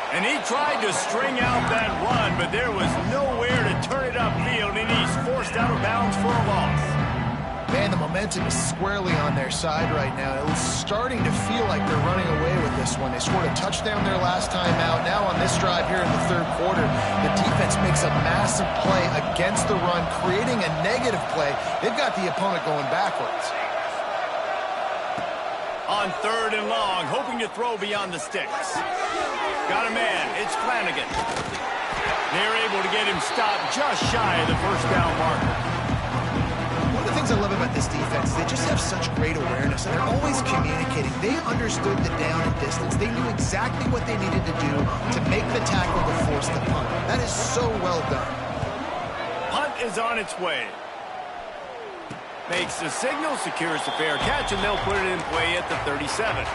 And he tried to string out that run, but there was nowhere to turn it upfield, and he's forced out of bounds for a loss. Man, the momentum is squarely on their side right now. It's starting to feel like they're running away with this one. They scored a touchdown their last time out. Now on this drive here in the third quarter, the defense makes a massive play against the run, creating a negative play. They've got the opponent going backwards. On 3rd and long, hoping to throw beyond the sticks. Got a man. It's Flanagan. They're able to get him stopped just shy of the first down marker. One of the things I love about this defense, they just have such great awareness, and they're always communicating. They understood the down and distance. They knew exactly what they needed to do to make the tackle to force the punt. That is so well done. Punt is on its way. Makes the signal, secures the fair catch, and they'll put it in play at the 37.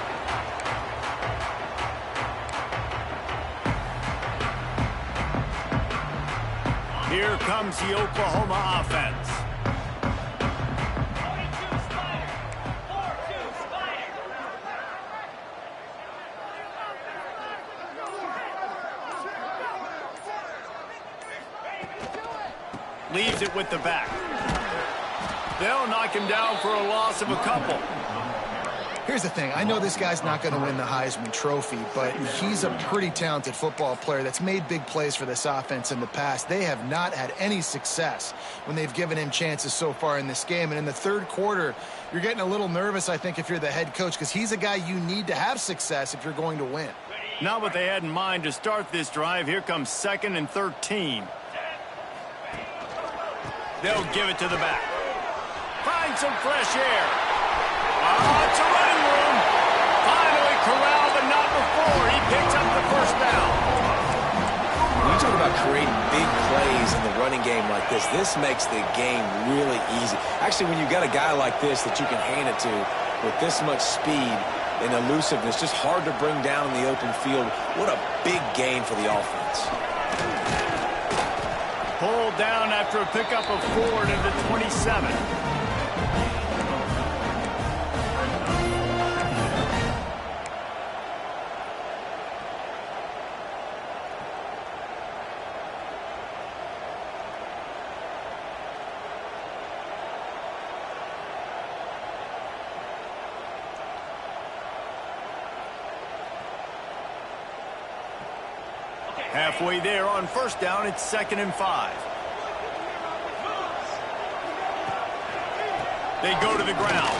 Here comes the Oklahoma offense. Leaves it with the back. They'll knock him down for a loss of a couple. Here's the thing. I know this guy's not going to win the Heisman Trophy, but he's a pretty talented football player that's made big plays for this offense in the past. They have not had any success when they've given him chances so far in this game. And in the third quarter, you're getting a little nervous, I think, if you're the head coach, because he's a guy you need to have success if you're going to win. Not what they had in mind to start this drive. Here comes 2nd and 13. They'll give it to the back. Find some fresh air. It's a running room. Finally corralled, but not before. He picks up the first down. When you talk about creating big plays in the running game like this makes the game really easy. Actually, when you've got a guy like this that you can hand it to with this much speed, and elusiveness. Just hard to bring down in the open field. What a big gain for the offense. Pulled down after a pickup of 4 to the 27. Halfway there on first down, it's 2nd and 5. They go to the ground.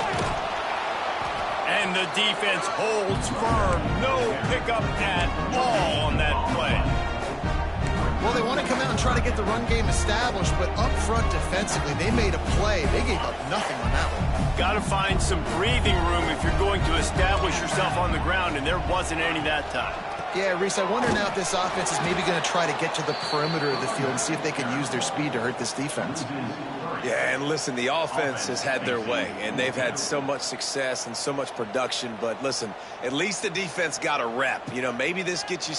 And the defense holds firm. No pickup at all on that play. Well, they want to come out and try to get the run game established, but up front defensively, they made a play. They gave up nothing on that one. Got to find some breathing room if you're going to establish yourself on the ground, and there wasn't any that time. Yeah, Reese, I wonder now if this offense is maybe going to try to get to the perimeter of the field and see if they can use their speed to hurt this defense. Yeah, and listen, the offense has had their way, and they've had so much success and so much production. But listen, at least the defense got a rep. You know, maybe this gets you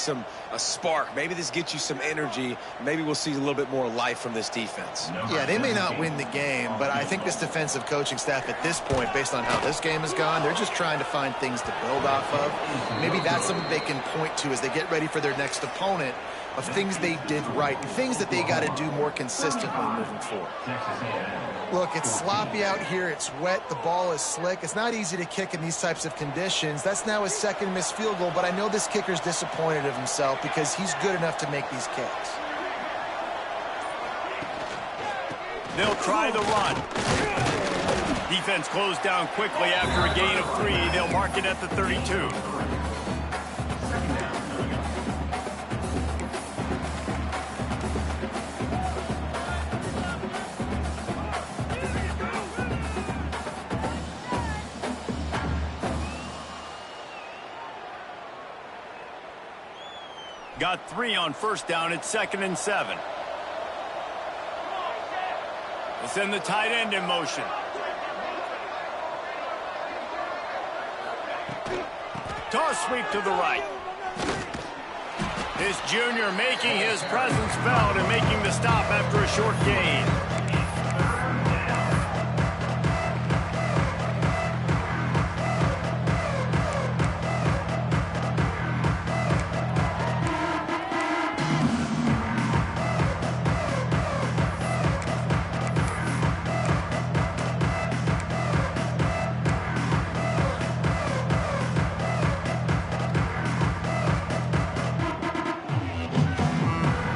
a spark. Maybe this gets you some energy. Maybe we'll see a little bit more life from this defense. Yeah, they may not win the game, but I think this defensive coaching staff at this point, based on how this game has gone, they're just trying to find things to build off of. Maybe that's something they can point to as they get ready for their next opponent, of things they did right and things that they got to do more consistently moving forward. Look, it's sloppy out here. It's wet. The ball is slick. It's not easy to kick in these types of conditions. That's now his 2nd missed field goal, but I know this kicker's disappointed of himself because he's good enough to make these kicks. They'll try the run. Defense closed down quickly after a gain of 3. They'll mark it at the 32. Got 3 on first down. It's 2nd and 7. We'll send the tight end in motion. Toss sweep to the right. This junior making his presence felt and making the stop after a short gain.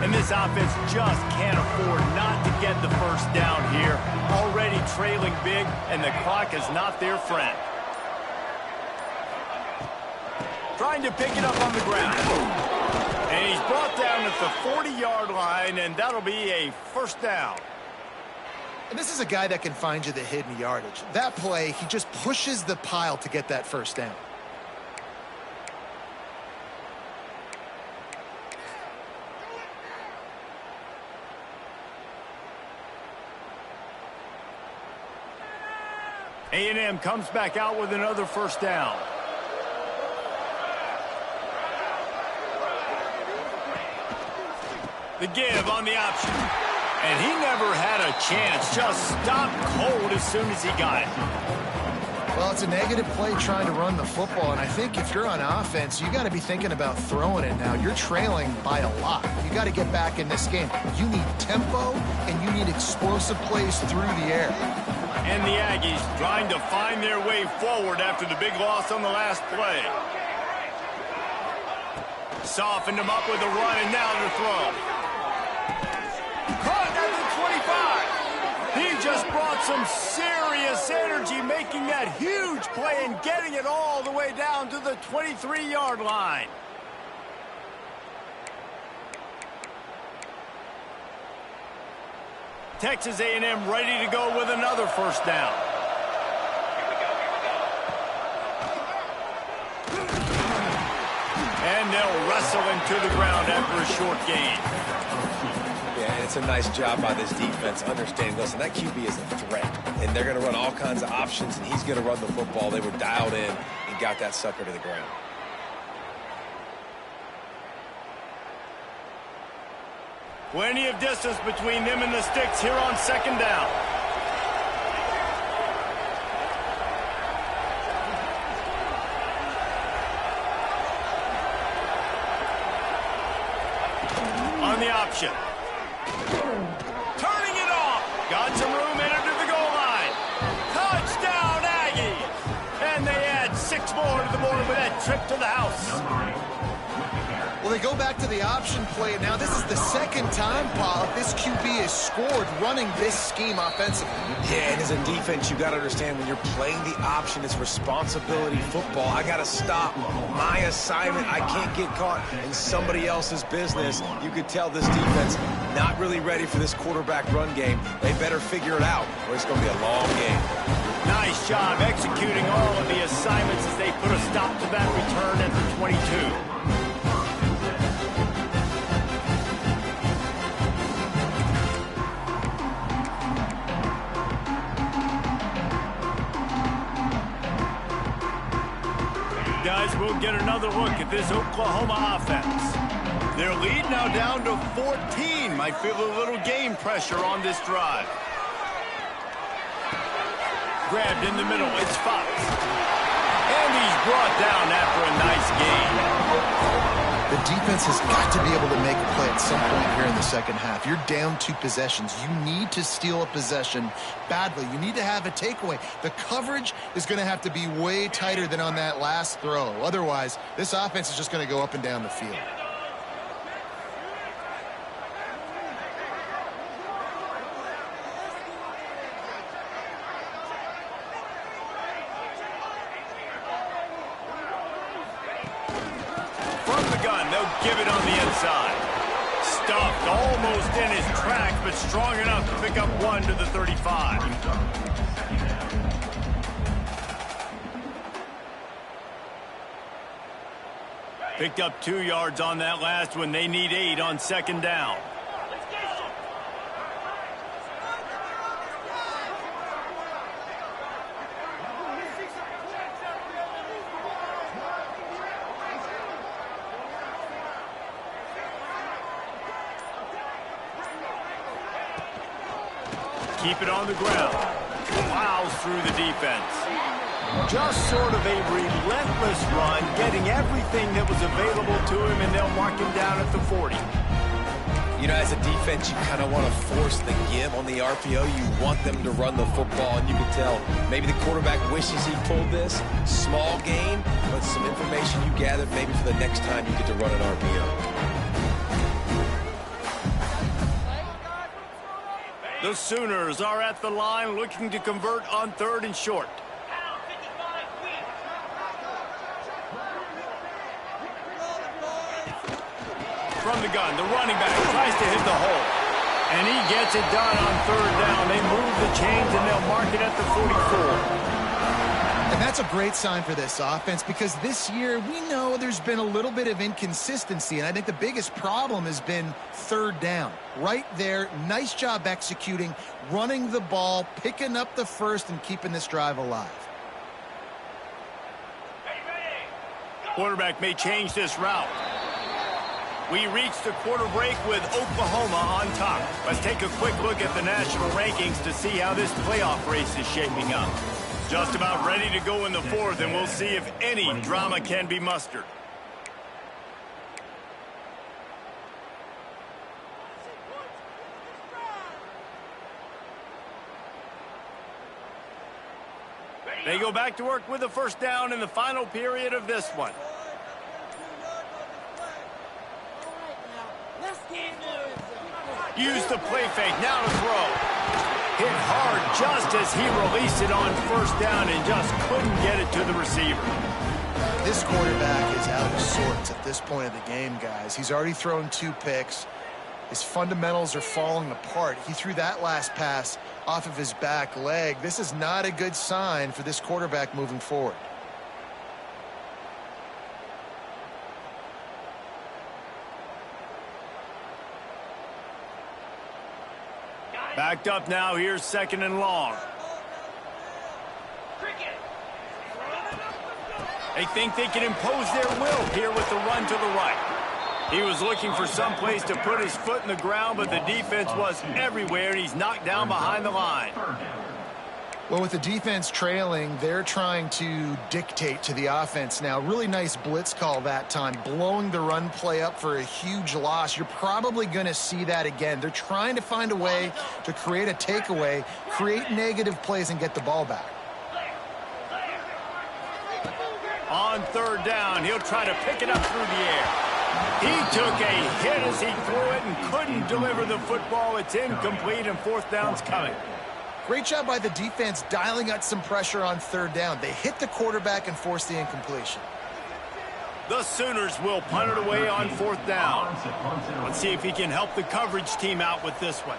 This offense just can't afford not to get the first down here. Already trailing big, and the clock is not their friend. Trying to pick it up on the ground. And he's brought down at the 40-yard line, and that'll be a first down. And this is a guy that can find you the hidden yardage. That play, he just pushes the pile to get that first down. A&M comes back out with another first down. The give on the option. And he never had a chance. Just stopped cold as soon as he got it. Well, it's a negative play trying to run the football, and I think if you're on offense, you got to be thinking about throwing it now. You're trailing by a lot. You got to get back in this game. You need tempo, and you need explosive plays through the air. And the Aggies trying to find their way forward after the big loss on the last play. Softened him up with a run, and now to throw. Caught at the 25. He just brought some serious energy, making that huge play and getting it all the way down to the 23-yard line. Texas A&M ready to go with another first down. And they'll wrestle him to the ground after a short gain. Yeah, and it's a nice job by this defense understanding, listen, that QB is a threat, and they're going to run all kinds of options, and he's going to run the football. They were dialed in he got that sucker to the ground. Plenty of distance between them and the sticks here on second down. On the option. Turning it off. Got some room, entered to the goal line. Touchdown, Aggies! And they add 6 more to the board with that trip to the house. Well, they go back to the option play. Now, this is the second time, Paul, this QB has scored running this scheme offensively. Yeah, and as a defense, you got to understand when you're playing the option, it's responsibility football. I got to stop my assignment. I can't get caught in somebody else's business. You could tell this defense not really ready for this quarterback run game. They better figure it out, or it's going to be a long game. Nice job executing all of the assignments as they put a stop to that return at the 22. Guys, we'll get another look at this Oklahoma offense. Their lead now down to 14. Might feel a little game pressure on this drive. Grabbed in the middle, it's Fox. And he's brought down after a nice gain. The defense has got to be able to make a play at some point here in the second half. You're down 2 possessions. You need to steal a possession badly. You need to have a takeaway. The coverage is going to have to be way tighter than on that last throw. Otherwise, this offense is just going to go up and down the field. Give it on the inside. Stuffed almost in his tracks, but strong enough to pick up 1 to the 35. Picked up 2 yards on that last one. They need 8 on second down. Keep it on the ground. Plows through the defense. Just sort of a relentless run, getting everything that was available to him, and they'll mark him down at the 40. You know, as a defense, you kind of want to force the give on the RPO. You want them to run the football, and you can tell maybe the quarterback wishes he pulled this. Small gain, but some information you gathered maybe for the next time you get to run an RPO. The Sooners are at the line looking to convert on 3rd and short. From the gun, the running back tries to hit the hole. And he gets it done on 3rd down. They move the chains and they'll mark it at the 44. And that's a great sign for this offense because this year we know there's been a little bit of inconsistency, and I think the biggest problem has been 3rd down. Right there, nice job executing, running the ball, picking up the first, and keeping this drive alive. Quarterback may change this route. We reach the quarter break with Oklahoma on top. Let's take a quick look at the national rankings to see how this playoff race is shaping up. Just about ready to go in the 4th, and we'll see if any drama can be mustered. They go back to work with a first down in the final period of this one. Use the play fake, now to throw. Hit hard just as he released it on first down and just couldn't get it to the receiver. This quarterback is out of sorts at this point of the game, guys. He's already thrown 2 picks. His fundamentals are falling apart. He threw that last pass off of his back leg. This is not a good sign for this quarterback moving forward. Backed up now, here's 2nd and long. They think they can impose their will here with the run to the right. He was looking for some place to put his foot in the ground, but the defense was everywhere, and he's knocked down behind the line. Well, with the defense trailing, they're trying to dictate to the offense now. Really nice blitz call that time, blowing the run play up for a huge loss. You're probably going to see that again. They're trying to find a way to create a takeaway, create negative plays, and get the ball back. On third down, he'll try to pick it up through the air. He took a hit as he threw it and couldn't deliver the football. It's incomplete, and fourth down's coming. Great job by the defense dialing up some pressure on third down. They hit the quarterback and forced the incompletion. The Sooners will punt it away on fourth down. Let's see if he can help the coverage team out with this one.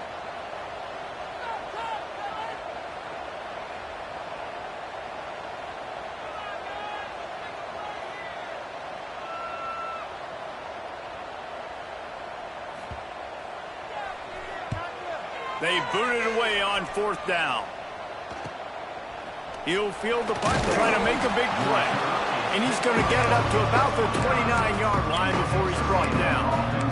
They boot it away on fourth down. He'll field the punt and try to make a big play. And he's going to get it up to about the 29-yard line before he's brought down.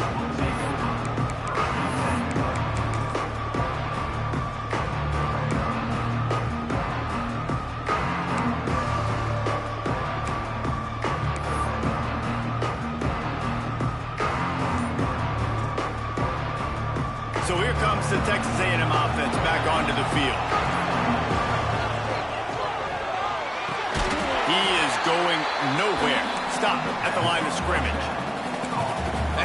So here comes the Texas A&M offense back onto the field. He is going nowhere. Stop at the line of scrimmage.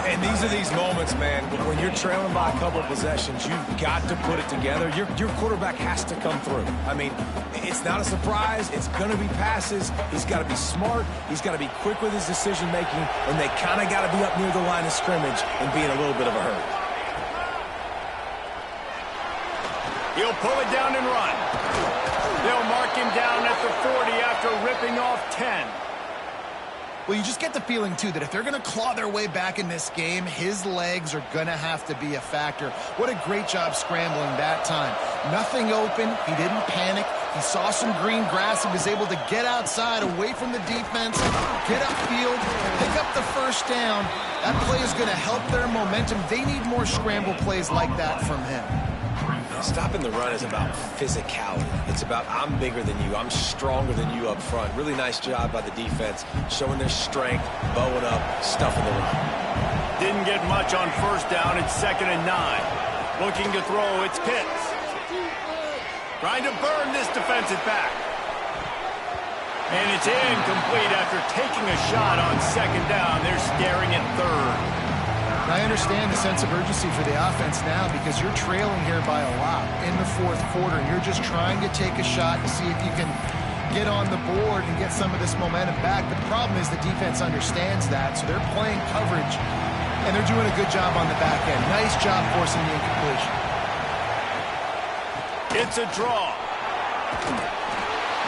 And these are these moments, man, when you're trailing by a couple of possessions, you've got to put it together. Your quarterback has to come through. I mean, it's not a surprise. It's going to be passes. He's got to be smart. He's got to be quick with his decision-making, and they kind of got to be up near the line of scrimmage and be in a little bit of a hurry. He'll pull it down and run. They'll mark him down at the 40 after ripping off 10. Well, you just get the feeling, too, that if they're going to claw their way back in this game, his legs are going to have to be a factor. What a great job scrambling that time. Nothing open. He didn't panic. He saw some green grass. He was able to get outside, away from the defense, get upfield, pick up the first down. That play is going to help their momentum. They need more scramble plays like that from him. Stopping the run is about physicality. It's about I'm bigger than you. I'm stronger than you up front. Really nice job by the defense, showing their strength, bowing up, stuffing the run. Didn't get much on first down. It's 2nd and 9. Looking to throw. It's Pitts. Trying to burn this defensive back. And it's incomplete after taking a shot on 2nd down. They're staring at 3rd. I understand the sense of urgency for the offense now because you're trailing here by a lot in the 4th quarter, and you're just trying to take a shot to see if you can get on the board and get some of this momentum back. But the problem is the defense understands that, so they're playing coverage, and they're doing a good job on the back end. Nice job forcing the incompletion. It's a draw.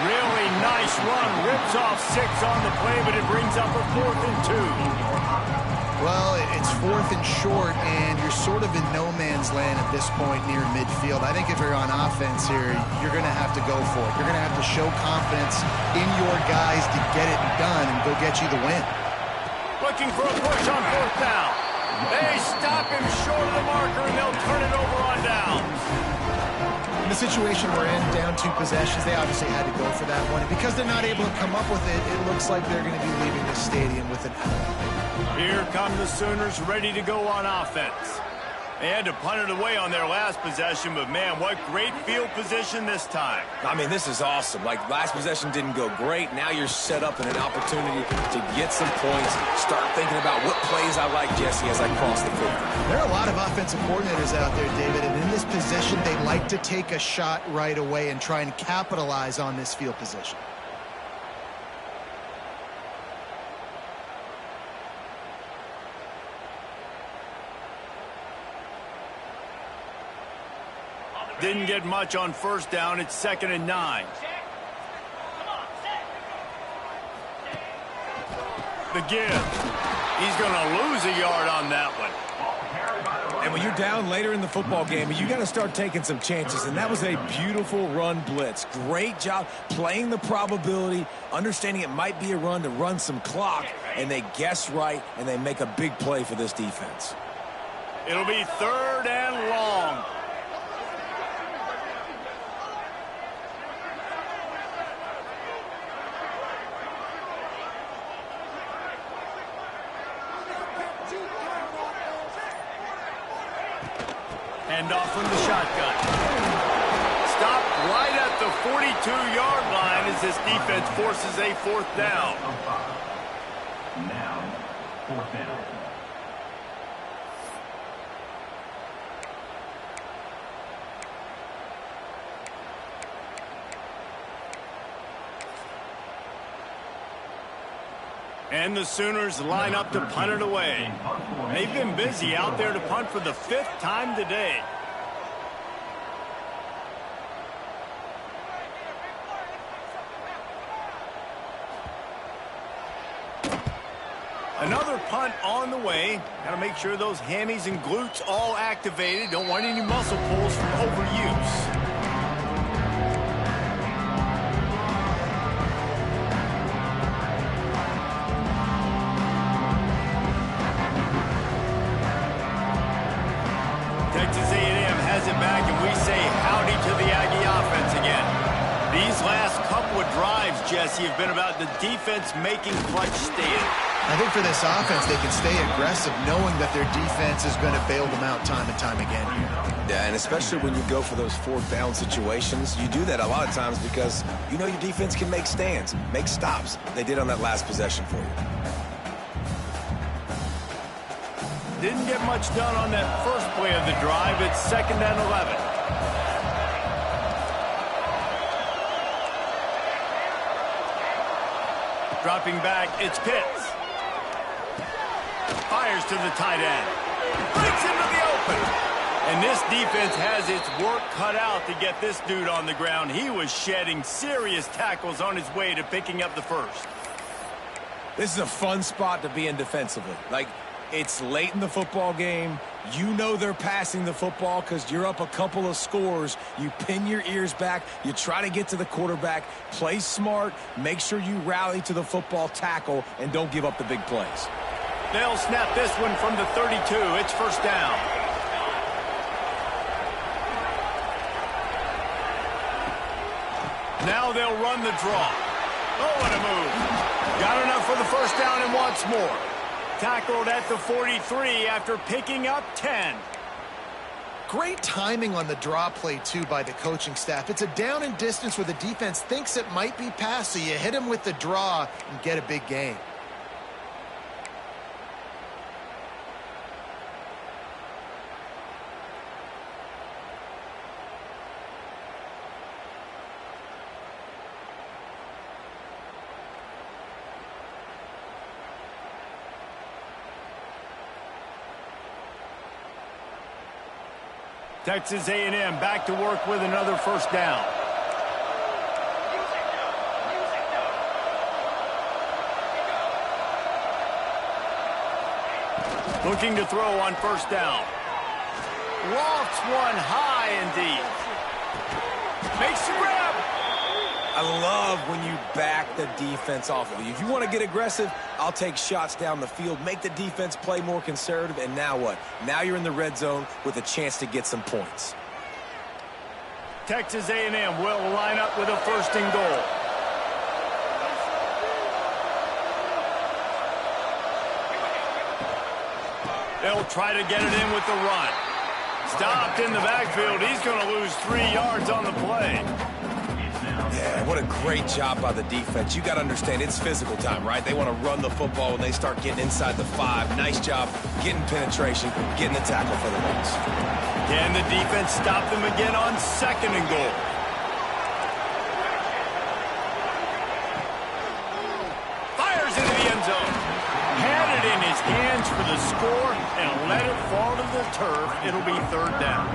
Really nice run. Rips off 6 on the play, but it brings up a 4th and 2. Well, it's 4th and short, and you're sort of in no man's land at this point near midfield. I think if you're on offense here, you're going to have to go for it. You're going to have to show confidence in your guys to get it done and go get you the win. Looking for a push on 4th down. They stop him short of the marker, and they'll turn it over on downs. In the situation we're in, down 2 possessions, they obviously had to go for that one. And because they're not able to come up with it, it looks like they're going to be leaving the stadium with it. Here come the Sooners ready to go on offense. They had to punt it away on their last possession, but man, what great field position this time. I mean, this is awesome. Like, last possession didn't go great. Now you're set up in an opportunity to get some points, start thinking about what plays I like, Jesse, as I cross the field. There are a lot of offensive coordinators out there, David, and in this position, they like to take a shot right away and try and capitalize on this field position. Didn't get much on first down. It's 2nd and 9. The give. He's going to lose a yard on that one. And when you're down later in the football game, you got to start taking some chances. And that was a beautiful run blitz. Great job playing the probability, understanding it might be a run to run some clock. And they guess right, and they make a big play for this defense. It'll be 3rd and long. Hand off from the shotgun. Stopped right at the 42-yard line as this defense forces a 4th down. Now, 4th down. And the Sooners line up to punt it away. They've been busy out there to punt for the 5th time today. Another punt on the way. Got to make sure those hammies and glutes all activated. Don't want any muscle pulls from overuse. Texas A&M has it back, and we say howdy to the Aggie offense again. These last couple of drives, Jesse, have been about the defense making clutch stand. I think for this offense, they can stay aggressive knowing that their defense is going to bail them out time and time again here. Yeah, and especially when you go for those 4th down situations, you do that a lot of times because you know your defense can make stands, make stops. They did on that last possession for you. Didn't get much done on that first play of the drive. It's 2nd and 11. Dropping back, it's Pitts. Fires to the tight end. Breaks into the open. And this defense has its work cut out to get this dude on the ground. He was shedding serious tackles on his way to picking up the 1st. This is a fun spot to be in defensively. Like, it's late in the football game. You know they're passing the football because you're up a couple of scores. You pin your ears back. You try to get to the quarterback. Play smart. Make sure you rally to the football tackle and don't give up the big plays. They'll snap this one from the 32. It's 1st down. Now they'll run the draw. Oh, what a move. Got enough for the 1st down and wants more. Tackled at the 43 after picking up 10. Great timing on the draw play, too, by the coaching staff. It's a down and distance where the defense thinks it might be pass, so you hit him with the draw and get a big gain. Texas A&M back to work with another 1st down. Looking to throw on 1st down. Lofts one high and deep. Makes the grab. I love when you back the defense off of you. If you want to get aggressive, I'll take shots down the field, make the defense play more conservative, and now what? Now you're in the red zone with a chance to get some points. Texas A&M will line up with a 1st and goal. They'll try to get it in with the run. Stopped in the backfield. He's going to lose 3 yards on the play. Yeah, what a great job by the defense. You got to understand, it's physical time, right? They want to run the football when they start getting inside the 5. Nice job getting penetration, getting the tackle for the loss. Can the defense stop them again on 2nd and goal? Fires into the end zone. Had it in his hands for the score and let it fall to the turf. It'll be 3rd down.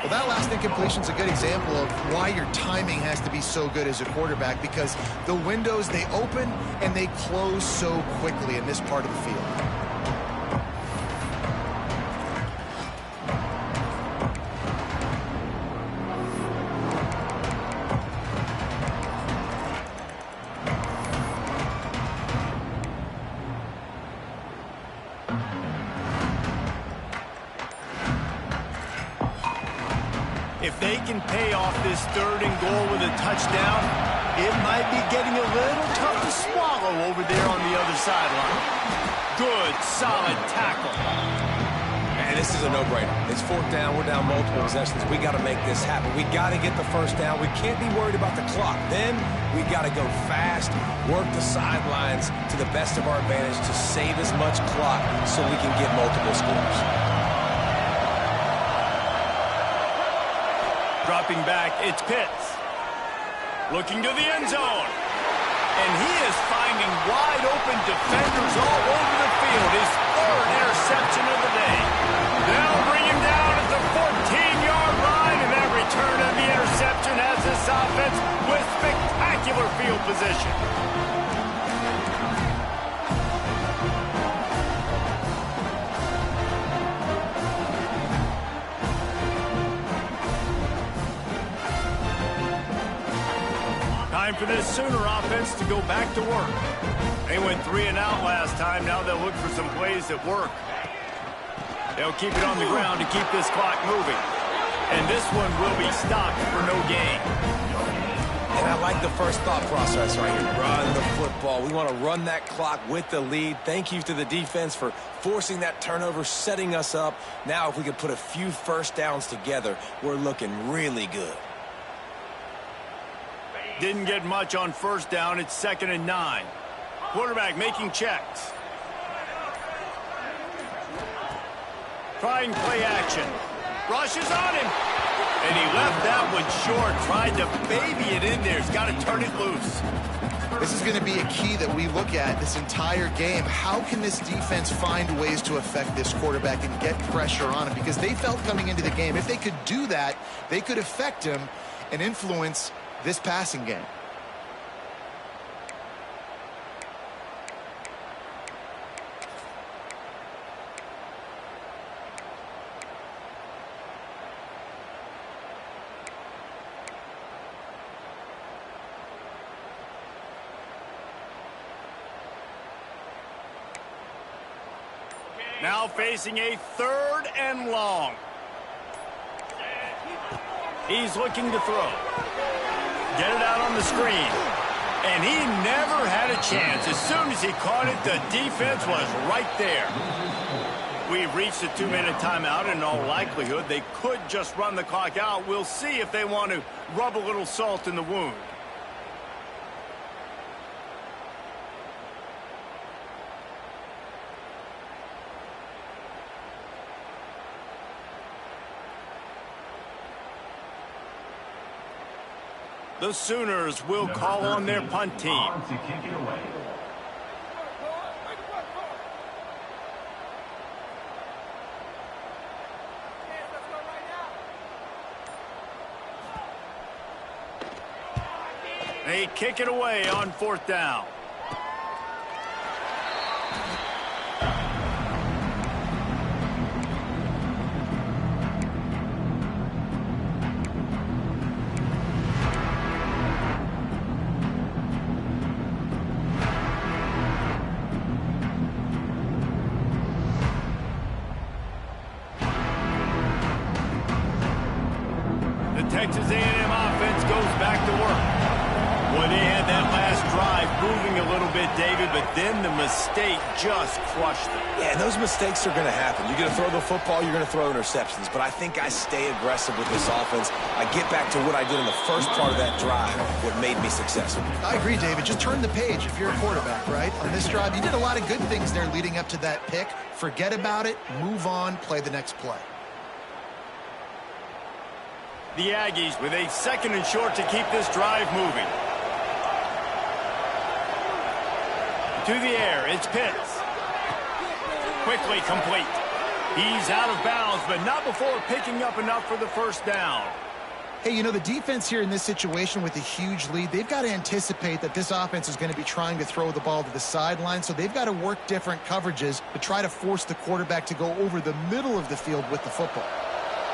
Well, that last incompletion is a good example of why your timing has to be so good as a quarterback, because the windows, they open and they close so quickly in this part of the field. If they can pay off this 3rd and goal with a touchdown, it might be getting a little tough to swallow over there on the other sideline. Good, solid tackle. Man, this is a no-brainer. It's 4th down. We're down multiple possessions. We got to make this happen. We got to get the 1st down. We can't be worried about the clock. Then we got to go fast, work the sidelines to the best of our advantage to save as much clock so we can get multiple scores. Dropping back, it's Pitts. Looking to the end zone. And he is finding wide open defenders all over the field. His 3rd interception of the day. They'll bring him down at the 14-yard line, and that return of the interception has this offense with spectacular field position. Time for this Sooner offense to go back to work. They went 3 and out last time. Now they'll look for some plays that work. They'll keep it on the ground to keep this clock moving. And this one will be stopped for no gain. And I like the first thought process right here. Run the football. We want to run that clock with the lead. Thank you to the defense for forcing that turnover, setting us up. Now if we could put a few 1st downs together, we're looking really good. Didn't get much on 1st down. It's 2nd and 9. Quarterback making checks. Trying play action. Rushes on him. And he left that one short. Tried to baby it in there. He's got to turn it loose. This is going to be a key that we look at this entire game. How can this defense find ways to affect this quarterback and get pressure on him? Because they felt coming into the game, if they could do that, they could affect him and influence this passing game. Now facing a 3rd and long. He's looking to throw. Get it out on the screen. And he never had a chance. As soon as he caught it, the defense was right there. We've reached a 2-minute timeout, and in all likelihood, they could just run the clock out. We'll see if they want to rub a little salt in the wound. The Sooners will call on their punt team. On to kick it away. They kick it away on 4th down. Texas A&M offense goes back to work. Boy, they had that last drive moving a little bit, David, but then the mistake just crushed them. Yeah, those mistakes are going to happen. You're going to throw the football, you're going to throw interceptions. But I think I stay aggressive with this offense. I get back to what I did in the first part of that drive, what made me successful. I agree, David. Just turn the page if you're a quarterback, right? On this drive, you did a lot of good things there leading up to that pick. Forget about it, move on, play the next play. The Aggies with a 2nd and short to keep this drive moving. To the air, it's Pitts. Quickly complete. He's out of bounds, but not before picking up enough for the 1st down. Hey, you know, the defense here in this situation with a huge lead, they've got to anticipate that this offense is going to be trying to throw the ball to the sideline, so they've got to work different coverages to try to force the quarterback to go over the middle of the field with the football.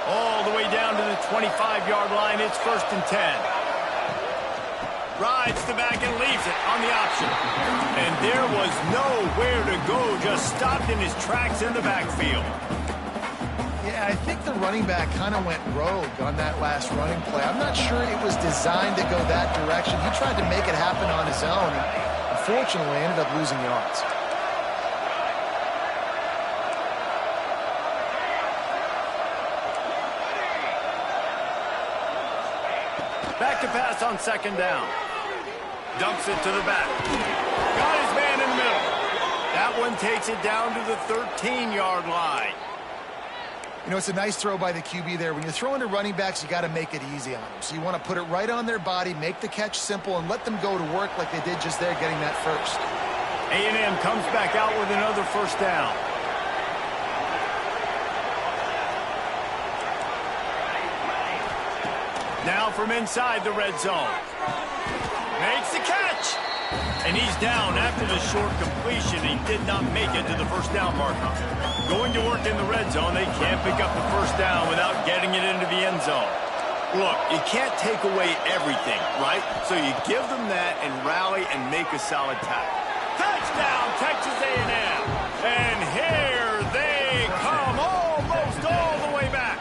All the way down to the 25-yard line. It's 1st and 10. Rides the back and leaves it on the option. And there was nowhere to go, just stopped in his tracks in the backfield. Yeah, I think the running back kind of went rogue on that last running play. I'm not sure it was designed to go that direction. He tried to make it happen on his own, and unfortunately ended up losing yards. Back to pass on second down. Dumps it to the back. Got his man in the middle. That one takes it down to the 13-yard line. You know, it's a nice throw by the QB there. When you're throwing to running backs, you got to make it easy on them. So you want to put it right on their body, make the catch simple, and let them go to work like they did just there getting that first. A&M comes back out with another first down. Now from inside the red zone. Makes the catch. And he's down after the short completion. He did not make it to the first down marker. Going to work in the red zone, they can't pick up the first down without getting it into the end zone. Look, you can't take away everything, right? So you give them that and rally and make a solid tackle. Touchdown, Texas A&M. And here they come, almost all the way back.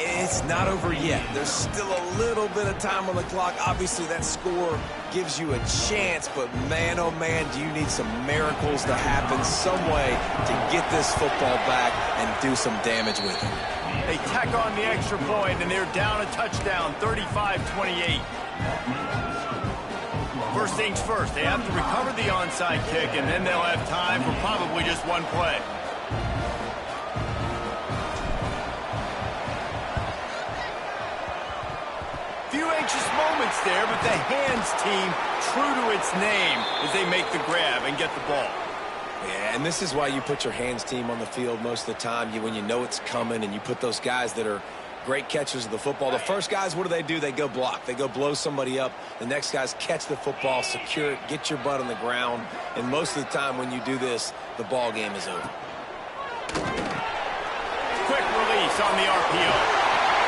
It's not over yet. There's still a little bit of time on the clock. Obviously, that score gives you a chance, but man, oh man, do you need some miracles to happen some way to get this football back and do some damage with it. They tack on the extra point, and they're down a touchdown, 35-28. First things first, they have to recover the onside kick, and then they'll have time for probably just one play. Few anxious moments there, but the hands team true to its name as they make the grab and get the ball. Yeah, and this is why you put your hands team on the field most of the time, when you know it's coming, and you put those guys that are great catchers of the football. The first guys, what do? They go block. They go blow somebody up. The next guys catch the football, secure it, get your butt on the ground, and most of the time when you do this, the ball game is over. Quick release on the RPO.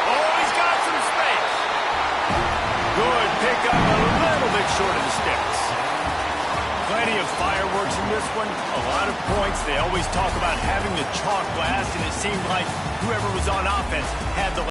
Oh, he's got some space. Good pickup, a little bit short of the sticks. Plenty of fireworks in this one, a lot of points. They always talk about having the chalk blast, and it seemed like whoever was on offense had the